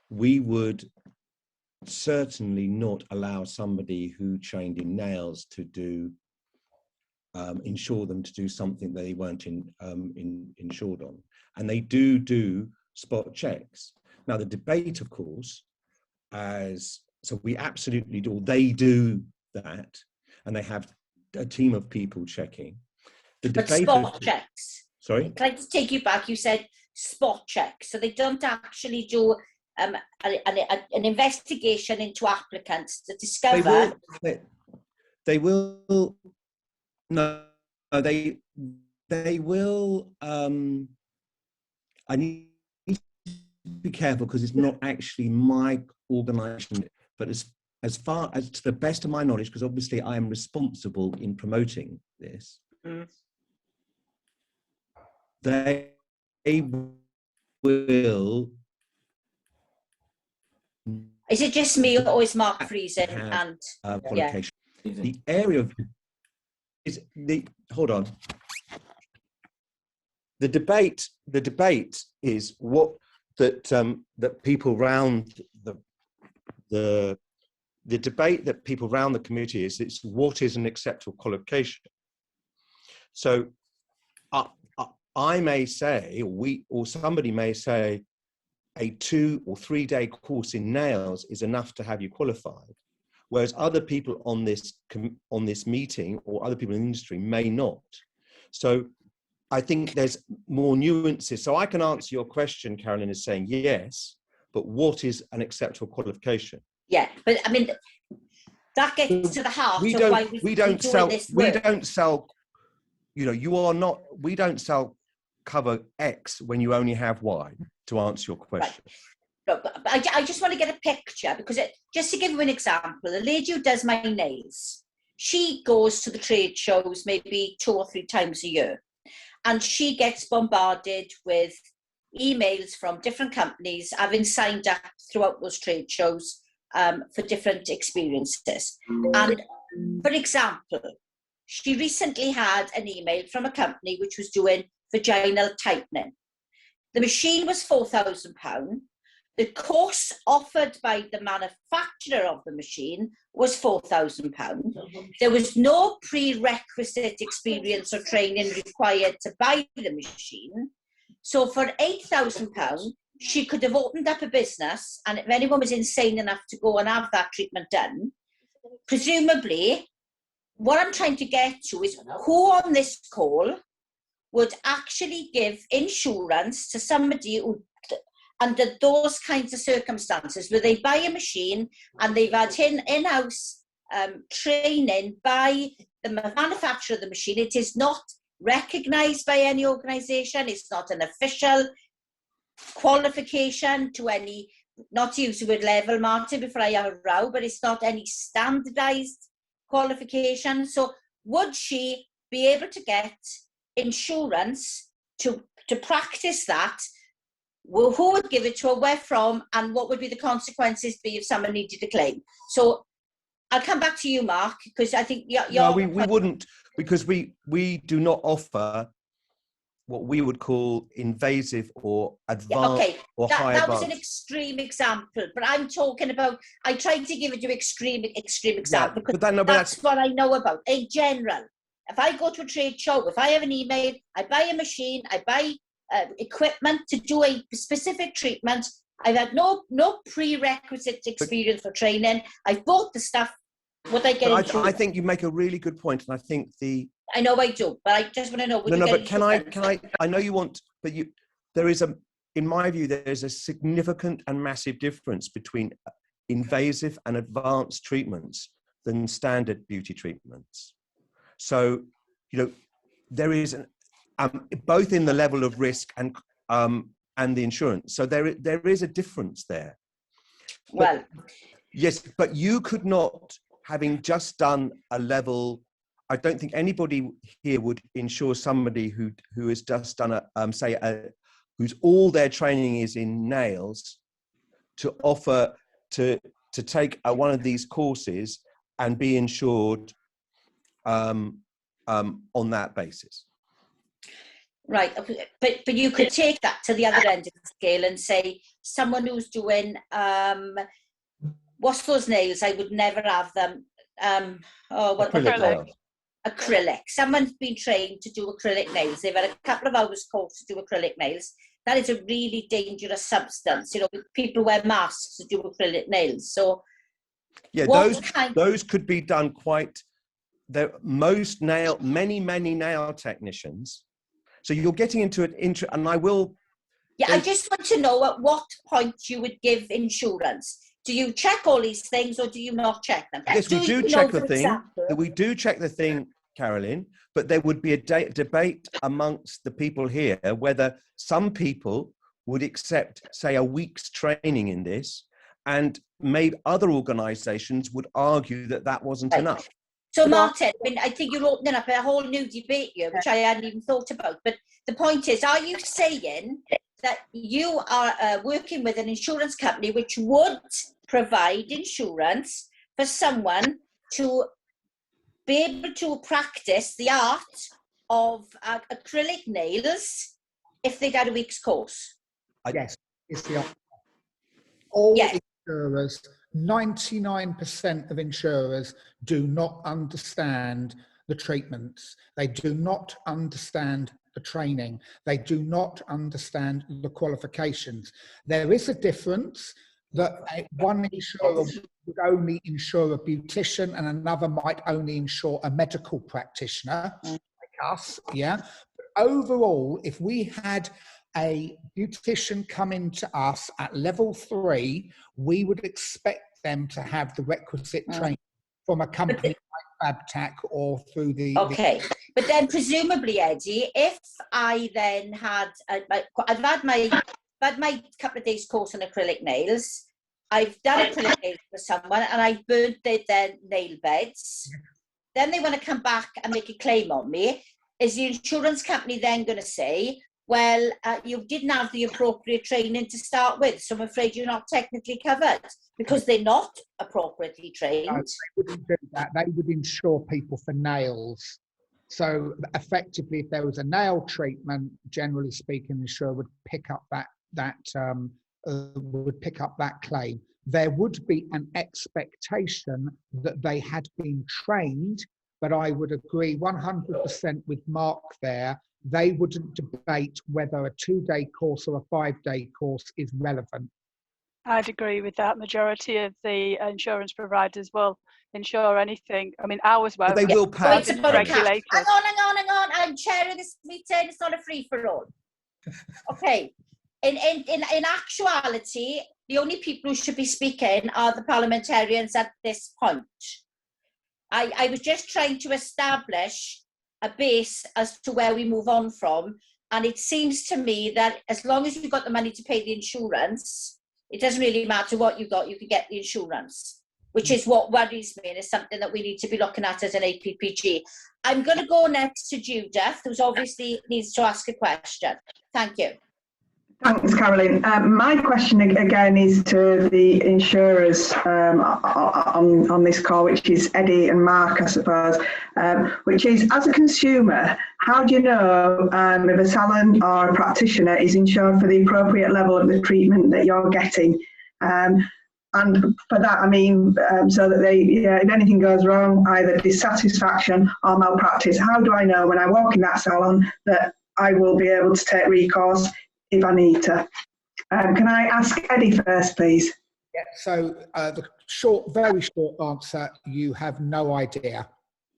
we would certainly not allow somebody who trained in nails to do insure them to do something they weren't insured on, and they do spot checks. Now the debate, of course, so we absolutely do. They do that, and they have a team of people checking. But spot checks. Sorry? Can I just take you back? You said spot checks. So they don't actually do an investigation into applicants to discover. They will. No, they will. I need to be careful because it's not actually my organisation. But as far as to the best of my knowledge, because obviously I am responsible in promoting this, they will. Is it just me, or is Mark Fraser and qualification? Yeah. The area of hold on. The debate is what that people round the debate that people around the committee is, it's what is an acceptable qualification. So I may say, or somebody may say, a 2 or 3 day course in nails is enough to have you qualified, whereas other people on this meeting or other people in the industry may not. So I think there's more nuances. So I can answer your question, Carolyn is saying yes, but what is an acceptable qualification? Yeah, but I mean, that gets to the heart We of don't, why we don't sell, this we work. don't sell, you know, you are not, we don't sell cover X when you only have Y, to answer your question. Right. No, but I just want to get a picture, because just to give you an example, the lady who does my nails, she goes to the trade shows maybe 2 or 3 times a year, and she gets bombarded with emails from different companies having signed up throughout those trade shows for different experiences. And for example, she recently had an email from a company which was doing vaginal tightening. The machine was £4,000. The course offered by the manufacturer of the machine was £4,000. There was no prerequisite experience or training required to buy the machine. So for £8,000, she could have opened up a business, and if anyone was insane enough to go and have that treatment done, presumably, what I'm trying to get to is who on this call would actually give insurance to somebody who, under those kinds of circumstances, where they buy a machine and they've had in-house training by the manufacturer of the machine. It is not recognised by any organisation. It's not an official qualification to any, not to use the word level, Martin, before I have a row, but it's not any standardised qualification. So would she be able to get insurance to practice that? Well, who would give it to her, where from, and what would be the consequences be if someone needed a claim? So I'll come back to you, Mark, because I think you're... No, we wouldn't, because we do not offer what we would call invasive or advanced or high that advanced. was an extreme example, but I'm talking about, I tried to give it you extreme example, because that's what I know about. In general, if I go to a trade show, if I have an email, I buy a machine, I buy equipment to do a specific treatment, I've had no prerequisite experience or training, I've bought the stuff, would I get insurance? I think you make a really good point, and I think I know I do, but I just want to know. But can I know you want, but there is in my view, there's a significant and massive difference between invasive and advanced treatments than standard beauty treatments. So, you know, there is both in the level of risk and the insurance. So there is a difference there. Well, yes, but you could not, having just done a level, I don't think anybody here would insure somebody who has just done whose all their training is in nails, to offer to take one of these courses and be insured on that basis. Right, but you could take that to the other end of the scale and say someone who's doing what's those nails? I would never have them. What are they called? Acrylic. Someone's been trained to do acrylic nails. They've had a couple of hours course to do acrylic nails. That is a really dangerous substance. You know, people wear masks to do acrylic nails. So yeah, those could be done quite. Many nail technicians. So you're getting into and I will. Yeah, I just want to know at what point you would give insurance. Do you check all these things, or do you not check them? Yes, we do check the thing. We do check the thing, Carolyn, but there would be a debate amongst the people here whether some people would accept, say, a week's training in this, and maybe other organisations would argue that that wasn't enough. So, Martin, I think you're opening up a whole new debate here, which I hadn't even thought about. But the point is, are you saying that you are working with an insurance company which would provide insurance for someone to be able to practice the art of acrylic nails if they'd had a week's course? Yes, it's the option. All insurers, 99% of insurers do not understand the treatments. They do not understand the training. They do not understand the qualifications. There is a difference that one insurer would only insure a beautician and another might only insure a medical practitioner, like us, yeah. But overall, if we had a beautician come into us at level 3, we would expect them to have the requisite training from a company like BABTAC or through the... Okay, but then presumably, Eddie, if I then had, I've had my couple of days course on acrylic nails, I've done acrylic nails for someone and I've burnt their nail beds, then they want to come back and make a claim on me. Is the insurance company then going to say, well, you didn't have the appropriate training to start with, so I'm afraid you're not technically covered, because they're not appropriately trained? No, they wouldn't do that. They would insure people for nails. So effectively, if there was a nail treatment, generally speaking, the insurer would pick up that claim. There would be an expectation that they had been trained, but I would agree 100% with Mark there. They wouldn't debate whether a 2-day course or a 5-day course is relevant. I'd agree with that. Majority of the insurance providers will insure anything. I mean, ours won't. They will pay. Wait about a cat. Hang on. I'm chairing this meeting. It's not a free-for-all. Okay. In actuality, the only people who should be speaking are the parliamentarians at this point. I was just trying to establish a base as to where we move on from. And it seems to me that as long as you've got the money to pay the insurance, it doesn't really matter what you got, you can get the insurance, which is what worries me and is something that we need to be looking at as an APPG. I'm going to go next to Judith, who's obviously needs to ask a question. Thank you. Thanks, Carolyn. My question again is to the insurers on this call, which is Eddie and Mark, I suppose, which is, as a consumer, how do you know if a salon or a practitioner is insured for the appropriate level of the treatment that you're getting? And for that, I mean, so that they, if anything goes wrong, either dissatisfaction or malpractice, how do I know when I walk in that salon that I will be able to take recourse if I need to? Can I ask Eddie first, please? Yeah, so the very short answer, you have no idea.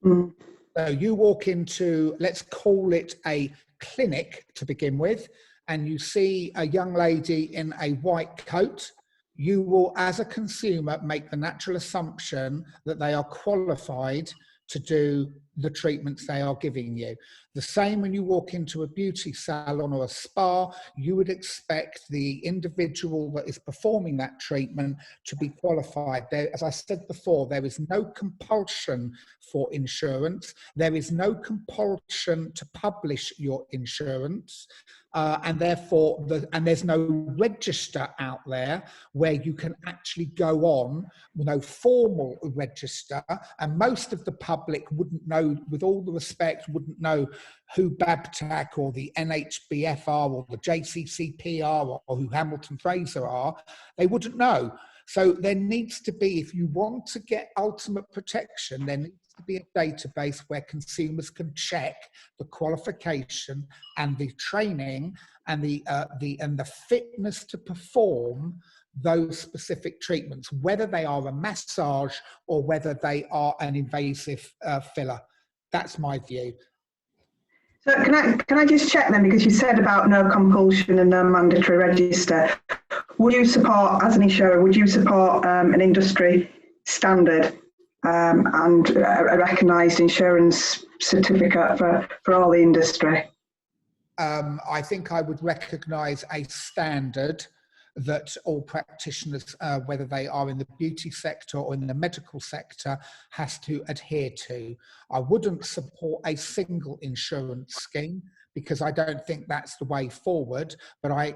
So you walk into, let's call it a clinic to begin with, and you see a young lady in a white coat. You will, as a consumer, make the natural assumption that they are qualified to do the treatments they are giving you. The same when you walk into a beauty salon or a spa, you would expect the individual that is performing that treatment to be qualified. There, as I said before, there is no compulsion for insurance. There is no compulsion to publish your insurance. And therefore, there's no register out there where you can actually go on, no formal register, and most of the public wouldn't know, with all the respect, wouldn't know who BABTAC or the NHBF are or the JCCP are or who Hamilton Fraser are. They wouldn't know. So there needs to be, if you want to get ultimate protection, there needs to be a database where consumers can check the qualification and the training and the fitness to perform those specific treatments, whether they are a massage or whether they are an invasive filler. That's my view. So can I just check then, because you said about no compulsion and no mandatory register. Would you support, as an insurer, would you support an industry standard and a recognised insurance certificate for all the industry? I think I would recognise a standard that all practitioners, whether they are in the beauty sector or in the medical sector, has to adhere to. I wouldn't support a single insurance scheme because I don't think that's the way forward, but I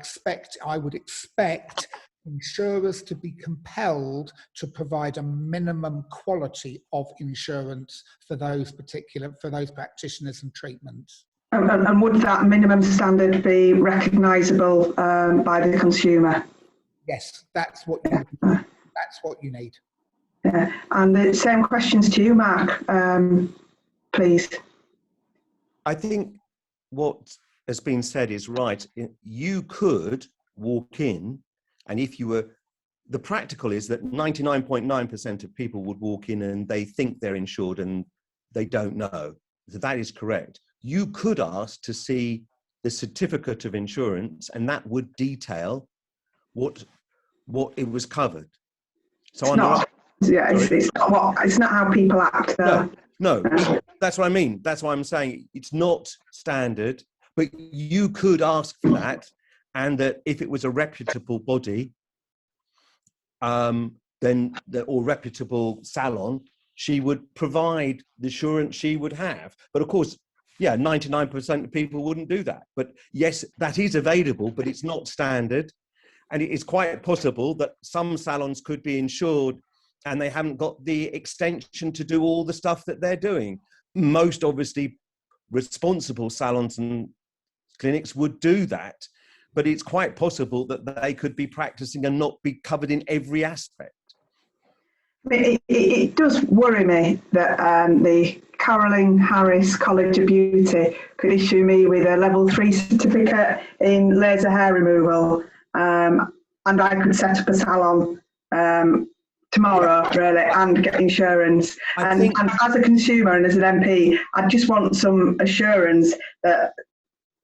would expect insurers to be compelled to provide a minimum quality of insurance for those practitioners and treatments. And would that minimum standard be recognisable by the consumer? Yes, that's what you need. Yeah. And the same questions to you, Mark, please. I think what has been said is right. You could walk in, and if you were, the practical is that 99.9% of people would walk in and they think they're insured and they don't know. So that is correct. you could ask to see the certificate of insurance, and that would detail what it was covered. So it's not how people act though. No, that's what I mean. That's why I'm saying it's not standard, but you could ask for that, and that if it was a reputable body, or reputable salon, she would provide the assurance she would have. But of course, 99% of people wouldn't do that. But yes, that is available, but it's not standard. And it is quite possible that some salons could be insured and they haven't got the extension to do all the stuff that they're doing. Most obviously responsible salons and clinics would do that, but it's quite possible that they could be practicing and not be covered in every aspect. It does worry me that the Caroline Harris College of Beauty could issue me with a level 3 certificate in laser hair removal, and I could set up a salon tomorrow, really, and get insurance. And as a consumer and as an MP, I just want some assurance that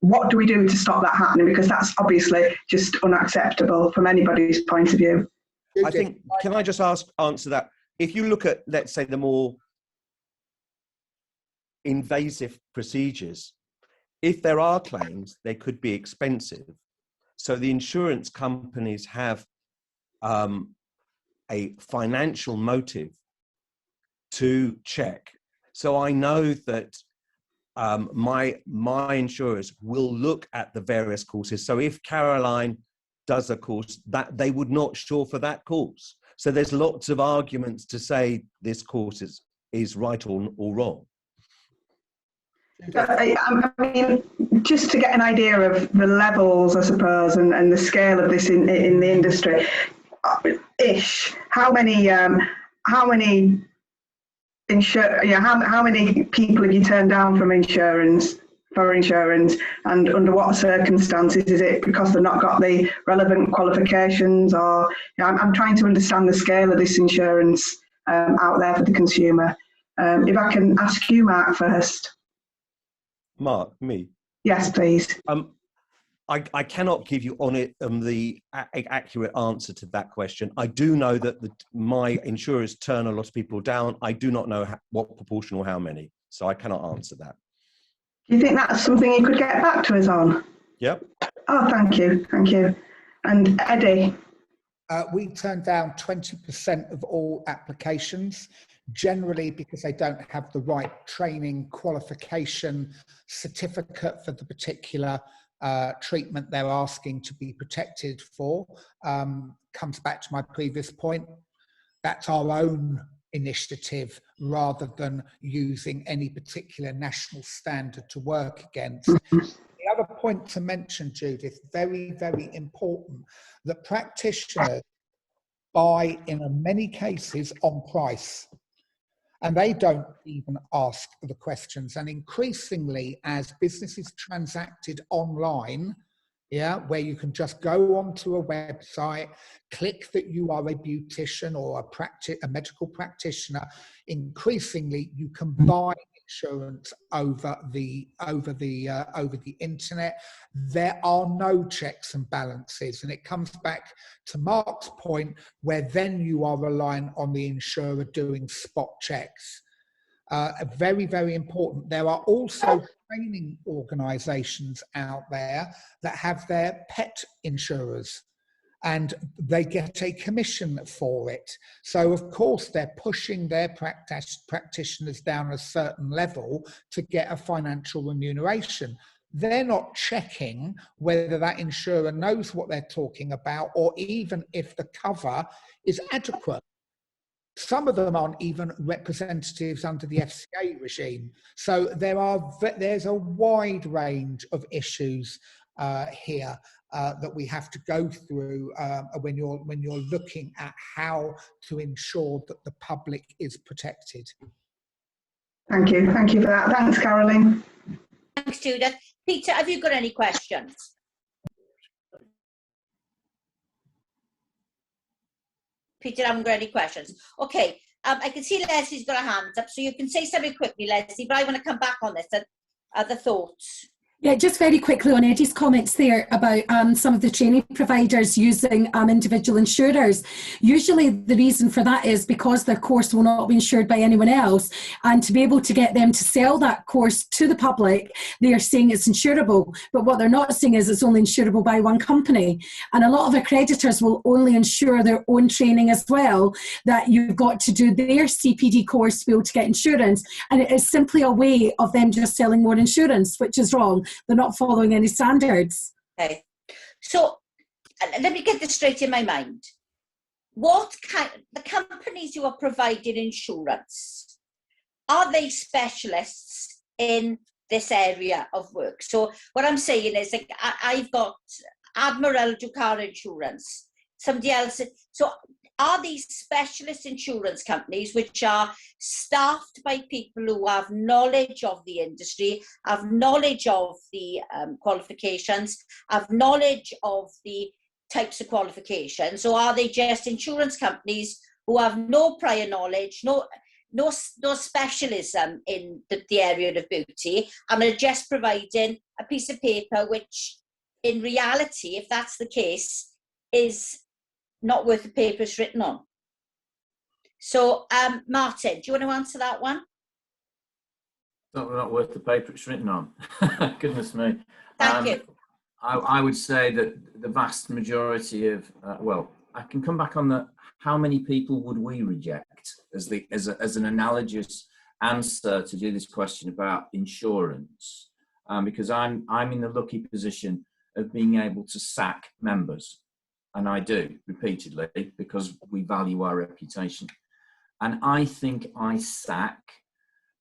what do we do to stop that happening, because that's obviously just unacceptable from anybody's point of view. I think, can I just answer that? If you look at, let's say, the more invasive procedures, if there are claims, they could be expensive. So the insurance companies have a financial motive to check. So I know that my insurers will look at the various courses. So if Caroline does a course, that they would not insure for that course. So there's lots of arguments to say this course is right or wrong. I mean, just to get an idea of the levels, I suppose, and the scale of this in the industry, how many how many people have you turned down for insurance, and under what circumstances? Is it because they've not got the relevant qualifications, or I'm trying to understand the scale of this insurance out there for the consumer. If I can ask you, Mark, first. Mark, me? Yes, please. I cannot give you on it the accurate answer to that question. I do know that my insurers turn a lot of people down. I do not know what proportion or how many, so I cannot answer that. Do you think that's something you could get back to us on? Yep. Oh, thank you. And Eddie? We turn down 20% of all applications, generally because they don't have the right training qualification certificate for the particular treatment they're asking to be protected for. Comes back to my previous point. That's our own initiative rather than using any particular national standard to work against. The other point to mention, Judith, very, very important, that practitioners buy in many cases on price. And they don't even ask the questions. And increasingly, as business is transacted online, where you can just go onto a website, click that you are a beautician or a medical practitioner, increasingly you can buy insurance over the internet. There are no checks and balances, and it comes back to Mark's point, where then you are relying on the insurer doing spot checks. Very, very important. There are also training organisations out there that have their pet insurers, and they get a commission for it. So, of course, they're pushing their practitioners down a certain level to get a financial remuneration. They're not checking whether that insurer knows what they're talking about, or even if the cover is adequate. Some of them aren't even representatives under the FCA regime. So there's a wide range of issues here that we have to go through when you're looking at how to ensure that the public is protected. Thank you for that. Thanks, Caroline. Thanks, Judith. Peter, have you got any questions? Peter, I haven't got any questions. Okay, I can see Lesley's got her hands up, so you can say something quickly, Lesley, but I want to come back on this. other thoughts? Yeah, just very quickly on Eddie's comments there about some of the training providers using individual insurers. Usually the reason for that is because their course will not be insured by anyone else, and to be able to get them to sell that course to the public, they are saying it's insurable, but what they're not saying is it's only insurable by one company. And a lot of accreditors will only insure their own training as well, that you've got to do their CPD course to be able to get insurance, and it is simply a way of them just selling more insurance, which is wrong. They're not following any standards. Okay, so let me get this straight in my mind. The companies who are providing insurance, are they specialists in this area of work? So what I'm saying is, like, I've got Admiral do car insurance, somebody else. So are these specialist insurance companies which are staffed by people who have knowledge of the industry, have knowledge of the qualifications, have knowledge of the types of qualifications, or are they just insurance companies who have no prior knowledge, no specialism in the area of beauty, and are just providing a piece of paper which, in reality, if that's the case, is not worth the paper it's written on? So, Martin, do you want to answer that one? Not worth the paper it's written on. Goodness me. Thank you. I would say that the vast majority of, well, I can come back on the how many people would we reject as an analogous answer to do this question about insurance, because I'm in the lucky position of being able to sack members. And I do repeatedly, because we value our reputation. And I think I sack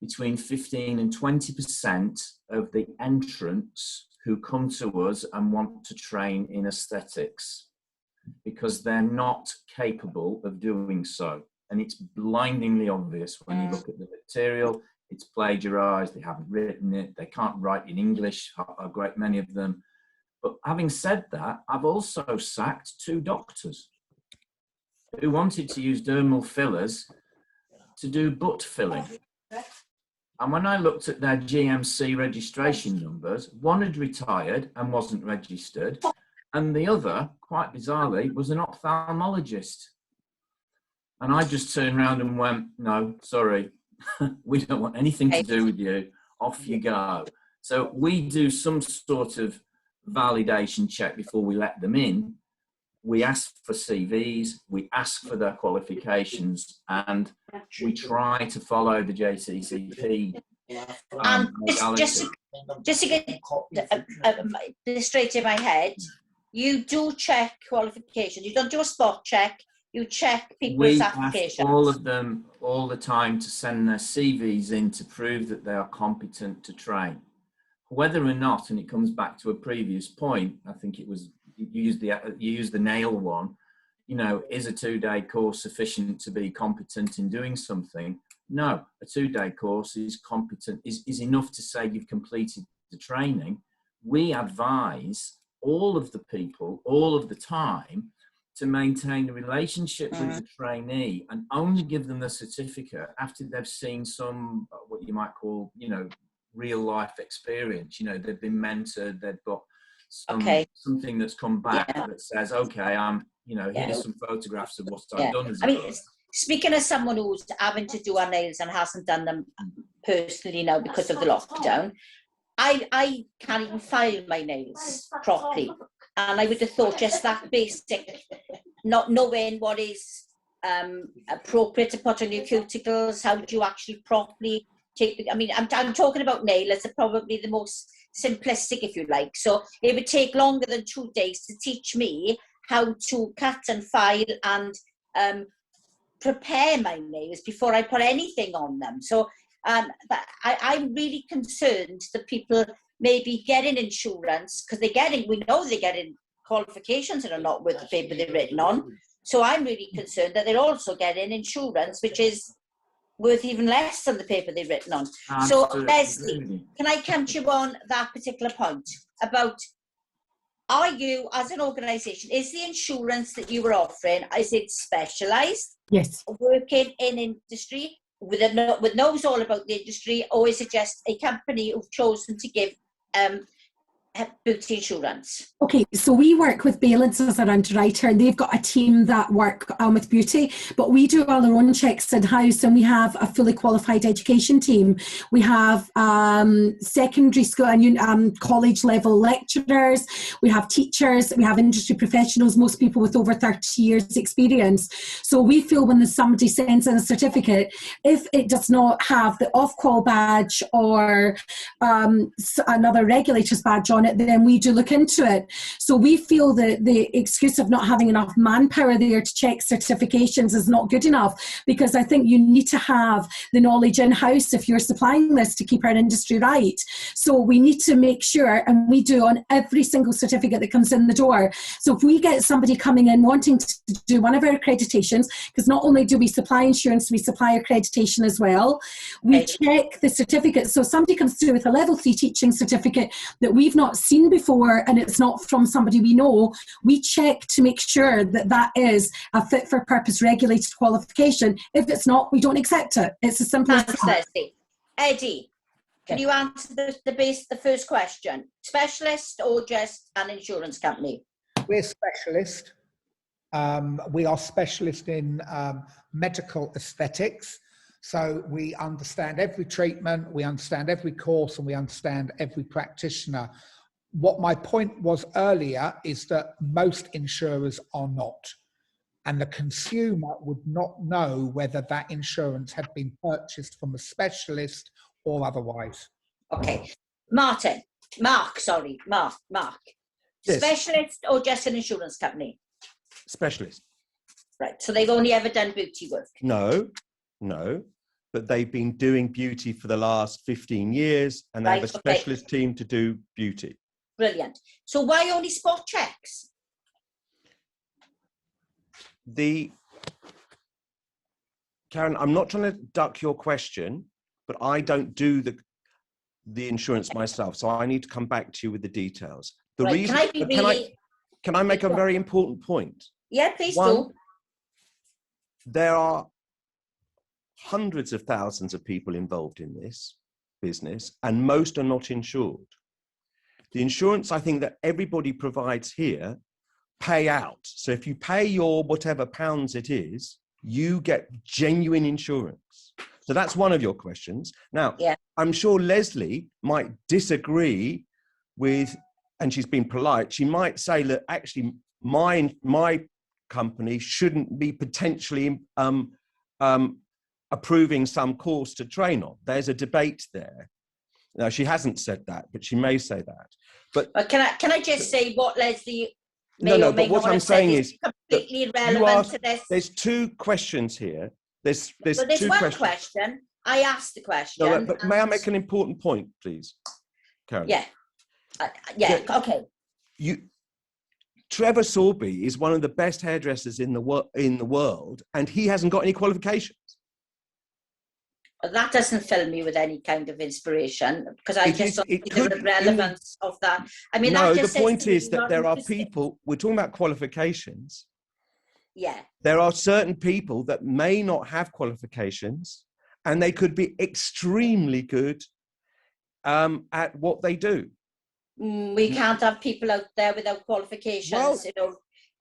between 15 and 20% of the entrants who come to us and want to train in aesthetics, because they're not capable of doing so. And it's blindingly obvious when you look at the material. It's plagiarized, they haven't written it, they can't write in English, a great many of them. But having said that, I've also sacked 2 doctors who wanted to use dermal fillers to do butt filling. And when I looked at their GMC registration numbers, one had retired and wasn't registered, and the other, quite bizarrely, was an ophthalmologist. And I just turned around and went, no, sorry, we don't want anything to do with you, off you go. So we do some sort of validation check before we let them in. We ask for CVs, we ask for their qualifications, and we try to follow the JCCP. Just to get this straight in my head, you do check qualifications. You don't do a spot check. You check people's applications. We ask all of them all the time to send their CVs in to prove that they are competent to train. Whether or not, and it comes back to a previous point, I think it was, you used the nail one, you know, is a 2-day course sufficient to be competent in doing something? No, a 2-day course is competent, is enough to say you've completed the training. We advise all of the people, all of the time, to maintain a relationship with the trainee and only give them the certificate after they've seen some, what you might call, you know, real life experience. You know, they've been mentored, they've got something that's come back that says, okay, you know, here's some photographs of what I've done. Speaking as someone who's having to do our nails and hasn't done them personally now because of the lockdown, I can't even file my nails properly. And I would have thought just that basic, not knowing what is appropriate to put on your cuticles, how do you actually properly take the, I mean, I'm talking about nails are probably the most simplistic, if you like. So it would take longer than 2 days to teach me how to cut and file and prepare my nails before I put anything on them. So I'm really concerned that people maybe getting insurance, because we know they're getting qualifications that are not worth the paper they're written on. So I'm really concerned that they're also getting insurance, which is worth even less than the paper they've written on. Absolutely. So Lesley, can I come to you on that particular point about, are you, as an organisation, is the insurance that you were offering, is it specialised? Yes. Working in industry? with knows all about the industry, always suggest a company who've chosen to give beauty insurance? Okay, so we work with Balance as an underwriter, and they've got a team that work with beauty, but we do all our own checks in-house, and we have a fully qualified education team. We have secondary school and college level lecturers, we have teachers, we have industry professionals, most people with over 30 years experience. So we feel when somebody sends in a certificate, if it does not have the off-qual badge or another regulator's badge on it, then we do look into it. So we feel that the excuse of not having enough manpower there to check certifications is not good enough, because I think you need to have the knowledge in-house if you're supplying this to keep our industry right. So we need to make sure, and we do on every single certificate that comes in the door. So if we get somebody coming in wanting to do one of our accreditations, because not only do we supply insurance, we supply accreditation as well, we check the certificate. So somebody comes through with a level 3 teaching certificate that we've not seen before and it's not from somebody we know, we check to make sure that that is a fit for purpose regulated qualification. If it's not, we don't accept it. It's as simple as that. Eddie, can you answer the first question? Specialist or just an insurance company? We're specialist. We are specialist in medical aesthetics. So we understand every treatment, we understand every course, and we understand every practitioner. What my point was earlier is that most insurers are not, and the consumer would not know whether that insurance had been purchased from a specialist or otherwise. Okay. Mark. Yes. Specialist or just an insurance company? Specialist. Right, so they've only ever done beauty work? No, but they've been doing beauty for the last 15 years, and they have a specialist team to do beauty. Brilliant. So why only spot checks? Karen, I'm not trying to duck your question, but I don't do the insurance myself, so I need to come back to you with the details. The right. reason, can I make a very important point? Yeah, please do. There are hundreds of thousands of people involved in this business, and most are not insured. The insurance, I think, that everybody provides here pay out. So if you pay your whatever pounds it is, you get genuine insurance. So that's one of your questions. Now, I'm sure Lesley might disagree with, and she's been polite, she might say that actually my company shouldn't be potentially approving some course to train on. There's a debate there. Now, she hasn't said that, but she may say that. But can I just say what Lesley but what I'm saying is completely irrelevant to this. There's two questions here. There's two one questions. question. I asked the question. No, but may I make an important point, please, Karen? Yeah. Okay. Trevor Sorby is one of the best hairdressers in the world, and he hasn't got any qualifications. That doesn't fill me with any kind of inspiration, because I just don't see the relevance of that. I mean, no, the point is that there are people, we're talking about qualifications. Yeah. There are certain people that may not have qualifications, and they could be extremely good at what they do. We can't have people out there without qualifications, well,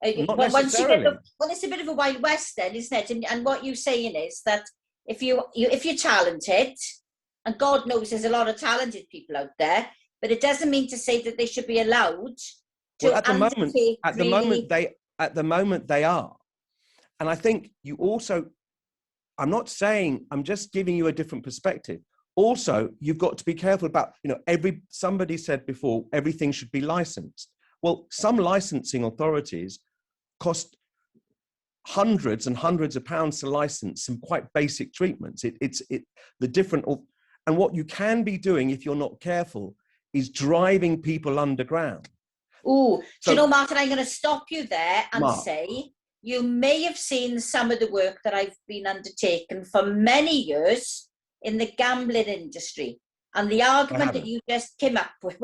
not but necessarily. it's a bit of a Wild West then, isn't it? And what you're saying is that if you're talented, and God knows there's a lot of talented people out there, but it doesn't mean to say that they should be allowed to. Well, at the moment they are, and I think you also. I'm not saying. I'm just giving you a different perspective. Also, you've got to be careful about, somebody said before, everything should be licensed. Well, some licensing authorities cost hundreds and hundreds of pounds to license some quite basic treatments. And what you can be doing if you're not careful is driving people underground. Oh, so, Martin, I'm going to stop you there and say, you may have seen some of the work that I've been undertaking for many years in the gambling industry, and the argument that you just came up with,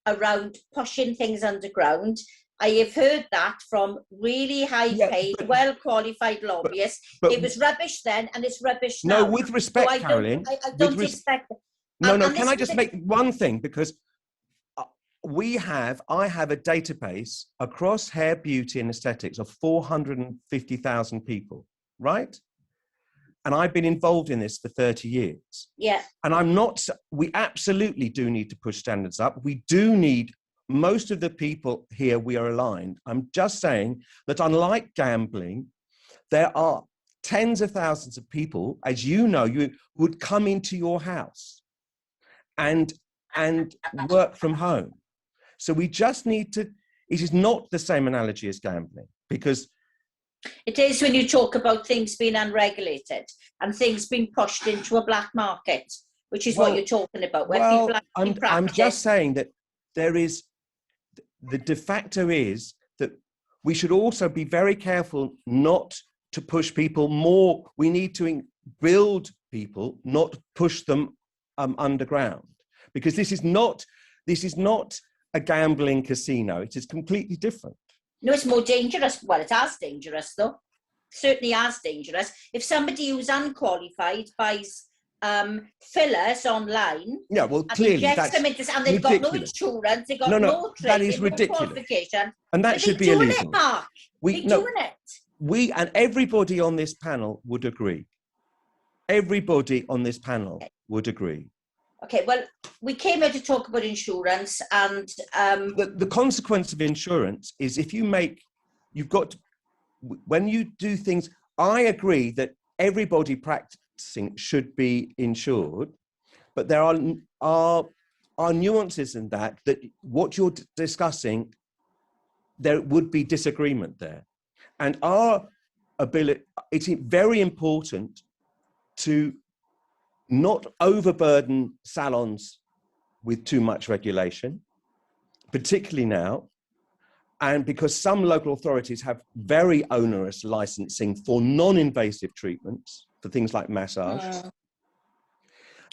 around pushing things underground I have heard that from really high-paid, well-qualified lobbyists. but it was rubbish then, and it's rubbish now. No, with respect, so Carolyn. I don't expect. No, can I just make one thing? Because I have a database across hair, beauty and aesthetics of 450,000 people, right? And I've been involved in this for 30 years. Yeah. And we absolutely do need to push standards up. We do need, most of the people here, we are aligned. I'm just saying that unlike gambling, there are tens of thousands of people, as you know, you would come into your house and work from home. So we just need to, it is not the same analogy as gambling, because it is when you talk about things being unregulated and things being pushed into a black market, which is what you're talking about. Where people I'm just saying that there is, the de facto is that we should also be very careful not to push people more. We need to build people, not push them underground, because this is not a gambling casino. It is completely different. No, it's more dangerous. Well, it's as dangerous, though. Certainly as dangerous. If somebody who's unqualified buys fillers online, yeah, well, clearly that's and they've got no insurance, they've got no training, that is ridiculous. No qualification, and that should be illegal. It, Mark. They're doing it. We and everybody on this panel would agree. Everybody on this panel would agree. Okay, well, we came here to talk about insurance, and the consequence of insurance is if when you do things, I agree that everybody practicing should be insured, but there are nuances in that what you're discussing, there would be disagreement there. And our ability, it's very important to not overburden salons with too much regulation, particularly now, and because some local authorities have very onerous licensing for non-invasive treatments, for things like massage.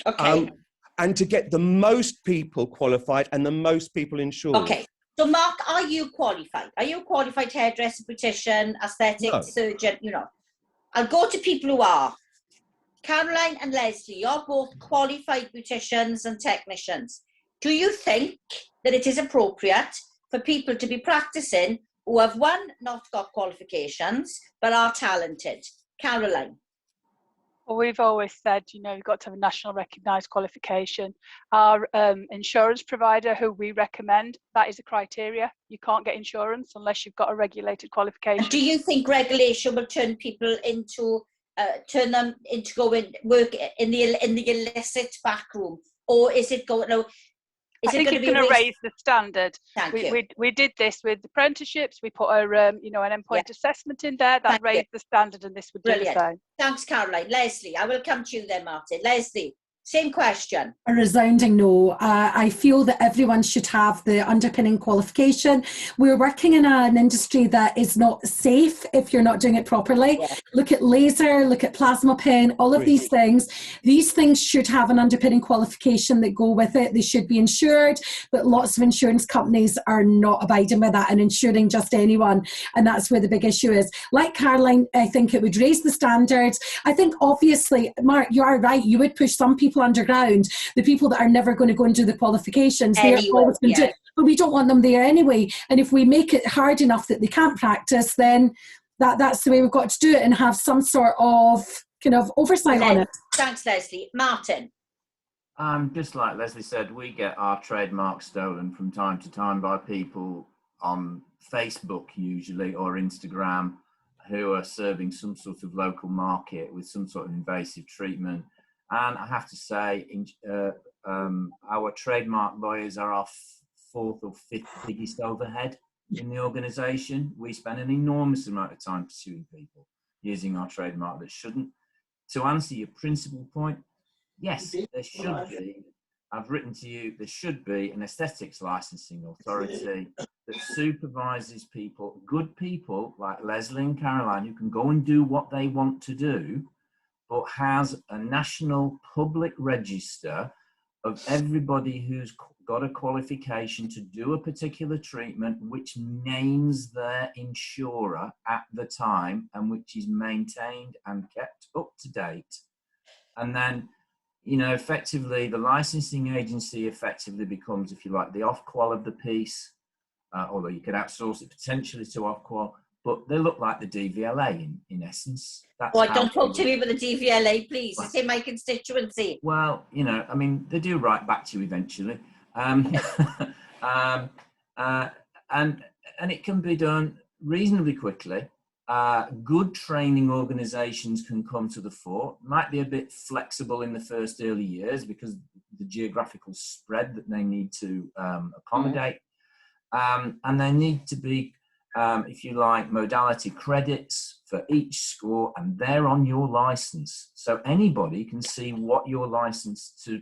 Okay. And to get the most people qualified and the most people insured. Okay. So, Mark, are you qualified? Are you a qualified hairdresser, beautician, aesthetic surgeon? You know, I'll go to people who are. Caroline and Lesley, you're both qualified beauticians and technicians. Do you think that it is appropriate for people to be practicing who have, one, not got qualifications, but are talented? Caroline? Well, we've always said, you know, you've got to have a national recognised qualification. Our insurance provider, who we recommend, that is a criteria. You can't get insurance unless you've got a regulated qualification. And do you think regulation will turn people into turn them into going work in the illicit back room, or is it going? No, I think it's going to raise the standard. Thank you. We did this with apprenticeships. We put our you know, an endpoint assessment in there that raised the standard, and this would do the same. Thanks, Caroline. Lesley, I will come to you then, Martin. Lesley, same question. A resounding no. I feel that everyone should have the underpinning qualification. We're working in an industry that is not safe if you're not doing it properly. Yeah. Look at laser, look at plasma pen, all of these things. These things should have an underpinning qualification that go with it. They should be insured, but lots of insurance companies are not abiding by that and insuring just anyone. And that's where the big issue is. Like Caroline, I think it would raise the standards. I think obviously, Mark, you are right. You would push some people underground, the people that are never going to go and do the qualifications, they're always going to do it, but we don't want them there anyway. And if we make it hard enough that they can't practice, then that's the way we've got to do it, and have some sort of kind of oversight on it. Thanks, Lesley. Martin? Just like Lesley said, we get our trademark stolen from time to time by people on Facebook usually, or Instagram, who are serving some sort of local market with some sort of invasive treatment. And I have to say, our trademark lawyers are our fourth or fifth biggest overhead in the organisation. We spend an enormous amount of time pursuing people using our trademark that shouldn't. To answer your principal point, yes, there should be. I've written to you, there should be an aesthetics licensing authority that supervises people, good people like Lesley and Caroline, who can go and do what they want to do, but has a national public register of everybody who's got a qualification to do a particular treatment which names their insurer at the time and which is maintained and kept up to date. And then, you know, effectively the licensing agency effectively becomes, if you like, the off-qual of the piece, although you could outsource it potentially to off-qual, but they look like the DVLA in essence. That's don't talk to me about the DVLA, please. It's in my constituency. Well, you know, I mean, they do write back to you eventually. And it can be done reasonably quickly. Good training organisations can come to the fore. Might be a bit flexible in the first early years because the geographical spread that they need to accommodate. And there need to be, if you like, modality credits for each score, and they're on your licence. So anybody can see what you're licensed to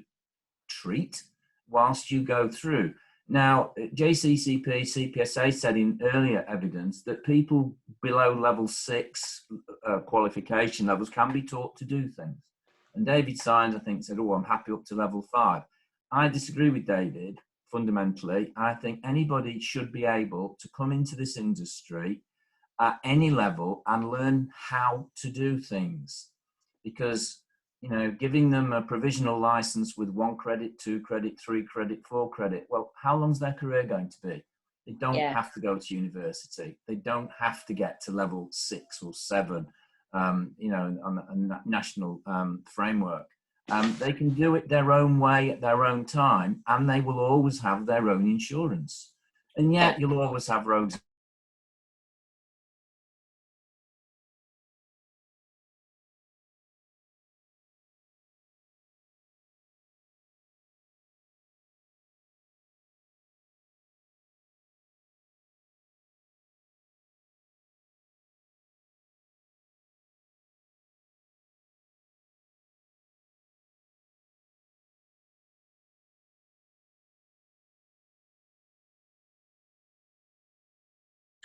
treat whilst you go through. Now, JCCP, CPSA said in earlier evidence that people below level 6 qualification levels can be taught to do things. And David Sines, I think, said, oh, I'm happy up to level 5. I disagree with David, fundamentally. I think anybody should be able to come into this industry at any level and learn how to do things. Because, you know, giving them a provisional license with 1 credit, 2 credit, 3 credit, 4 credit, well, how long's their career going to be? They don't have to go to university. They don't have to get to level 6 or 7, you know, on a national framework. They can do it their own way at their own time, and they will always have their own insurance. And yet you'll always have rogues.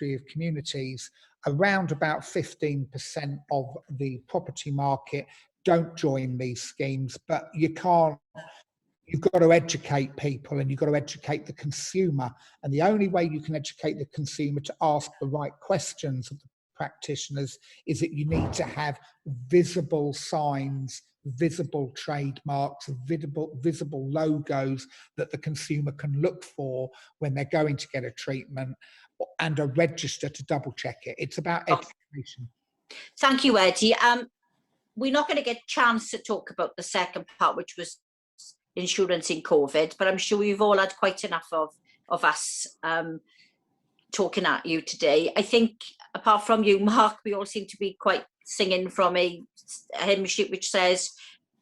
of communities, around about 15% of the property market don't join these schemes, but you've got to educate people and you've got to educate the consumer. And the only way you can educate the consumer to ask the right questions of the practitioners is that you need to have visible signs, visible trademarks, visible logos that the consumer can look for when they're going to get a treatment, and a register to double check it. It's about education. Thank you, Eddie. We're not going to get a chance to talk about the second part, which was insurance in COVID, but I'm sure you've all had quite enough of us talking at you today. I think apart from you, Mark, we all seem to be quite singing from a hymn sheet which says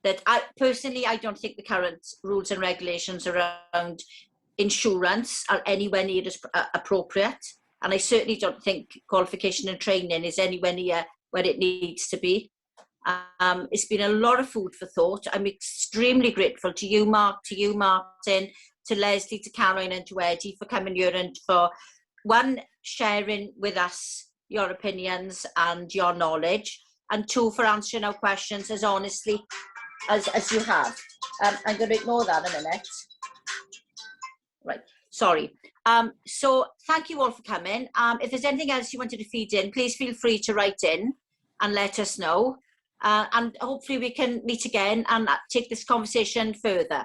that I don't think the current rules and regulations around insurance are anywhere near as appropriate, and I certainly don't think qualification and training is anywhere near where it needs to be. It's been a lot of food for thought. I'm extremely grateful to you, Mark, to you, Martin, to Lesley, to Caroline and to Eddie for coming here and for, one, sharing with us your opinions and your knowledge, and 2, for answering our questions as honestly as you have. I'm going to ignore that in a minute. Right, sorry. So thank you all for coming. If there's anything else you wanted to feed in, please feel free to write in and let us know. And hopefully we can meet again and take this conversation further.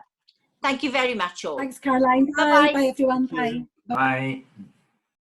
Thank you very much all. Thanks, Caroline. Bye. Bye, everyone. Bye. Bye.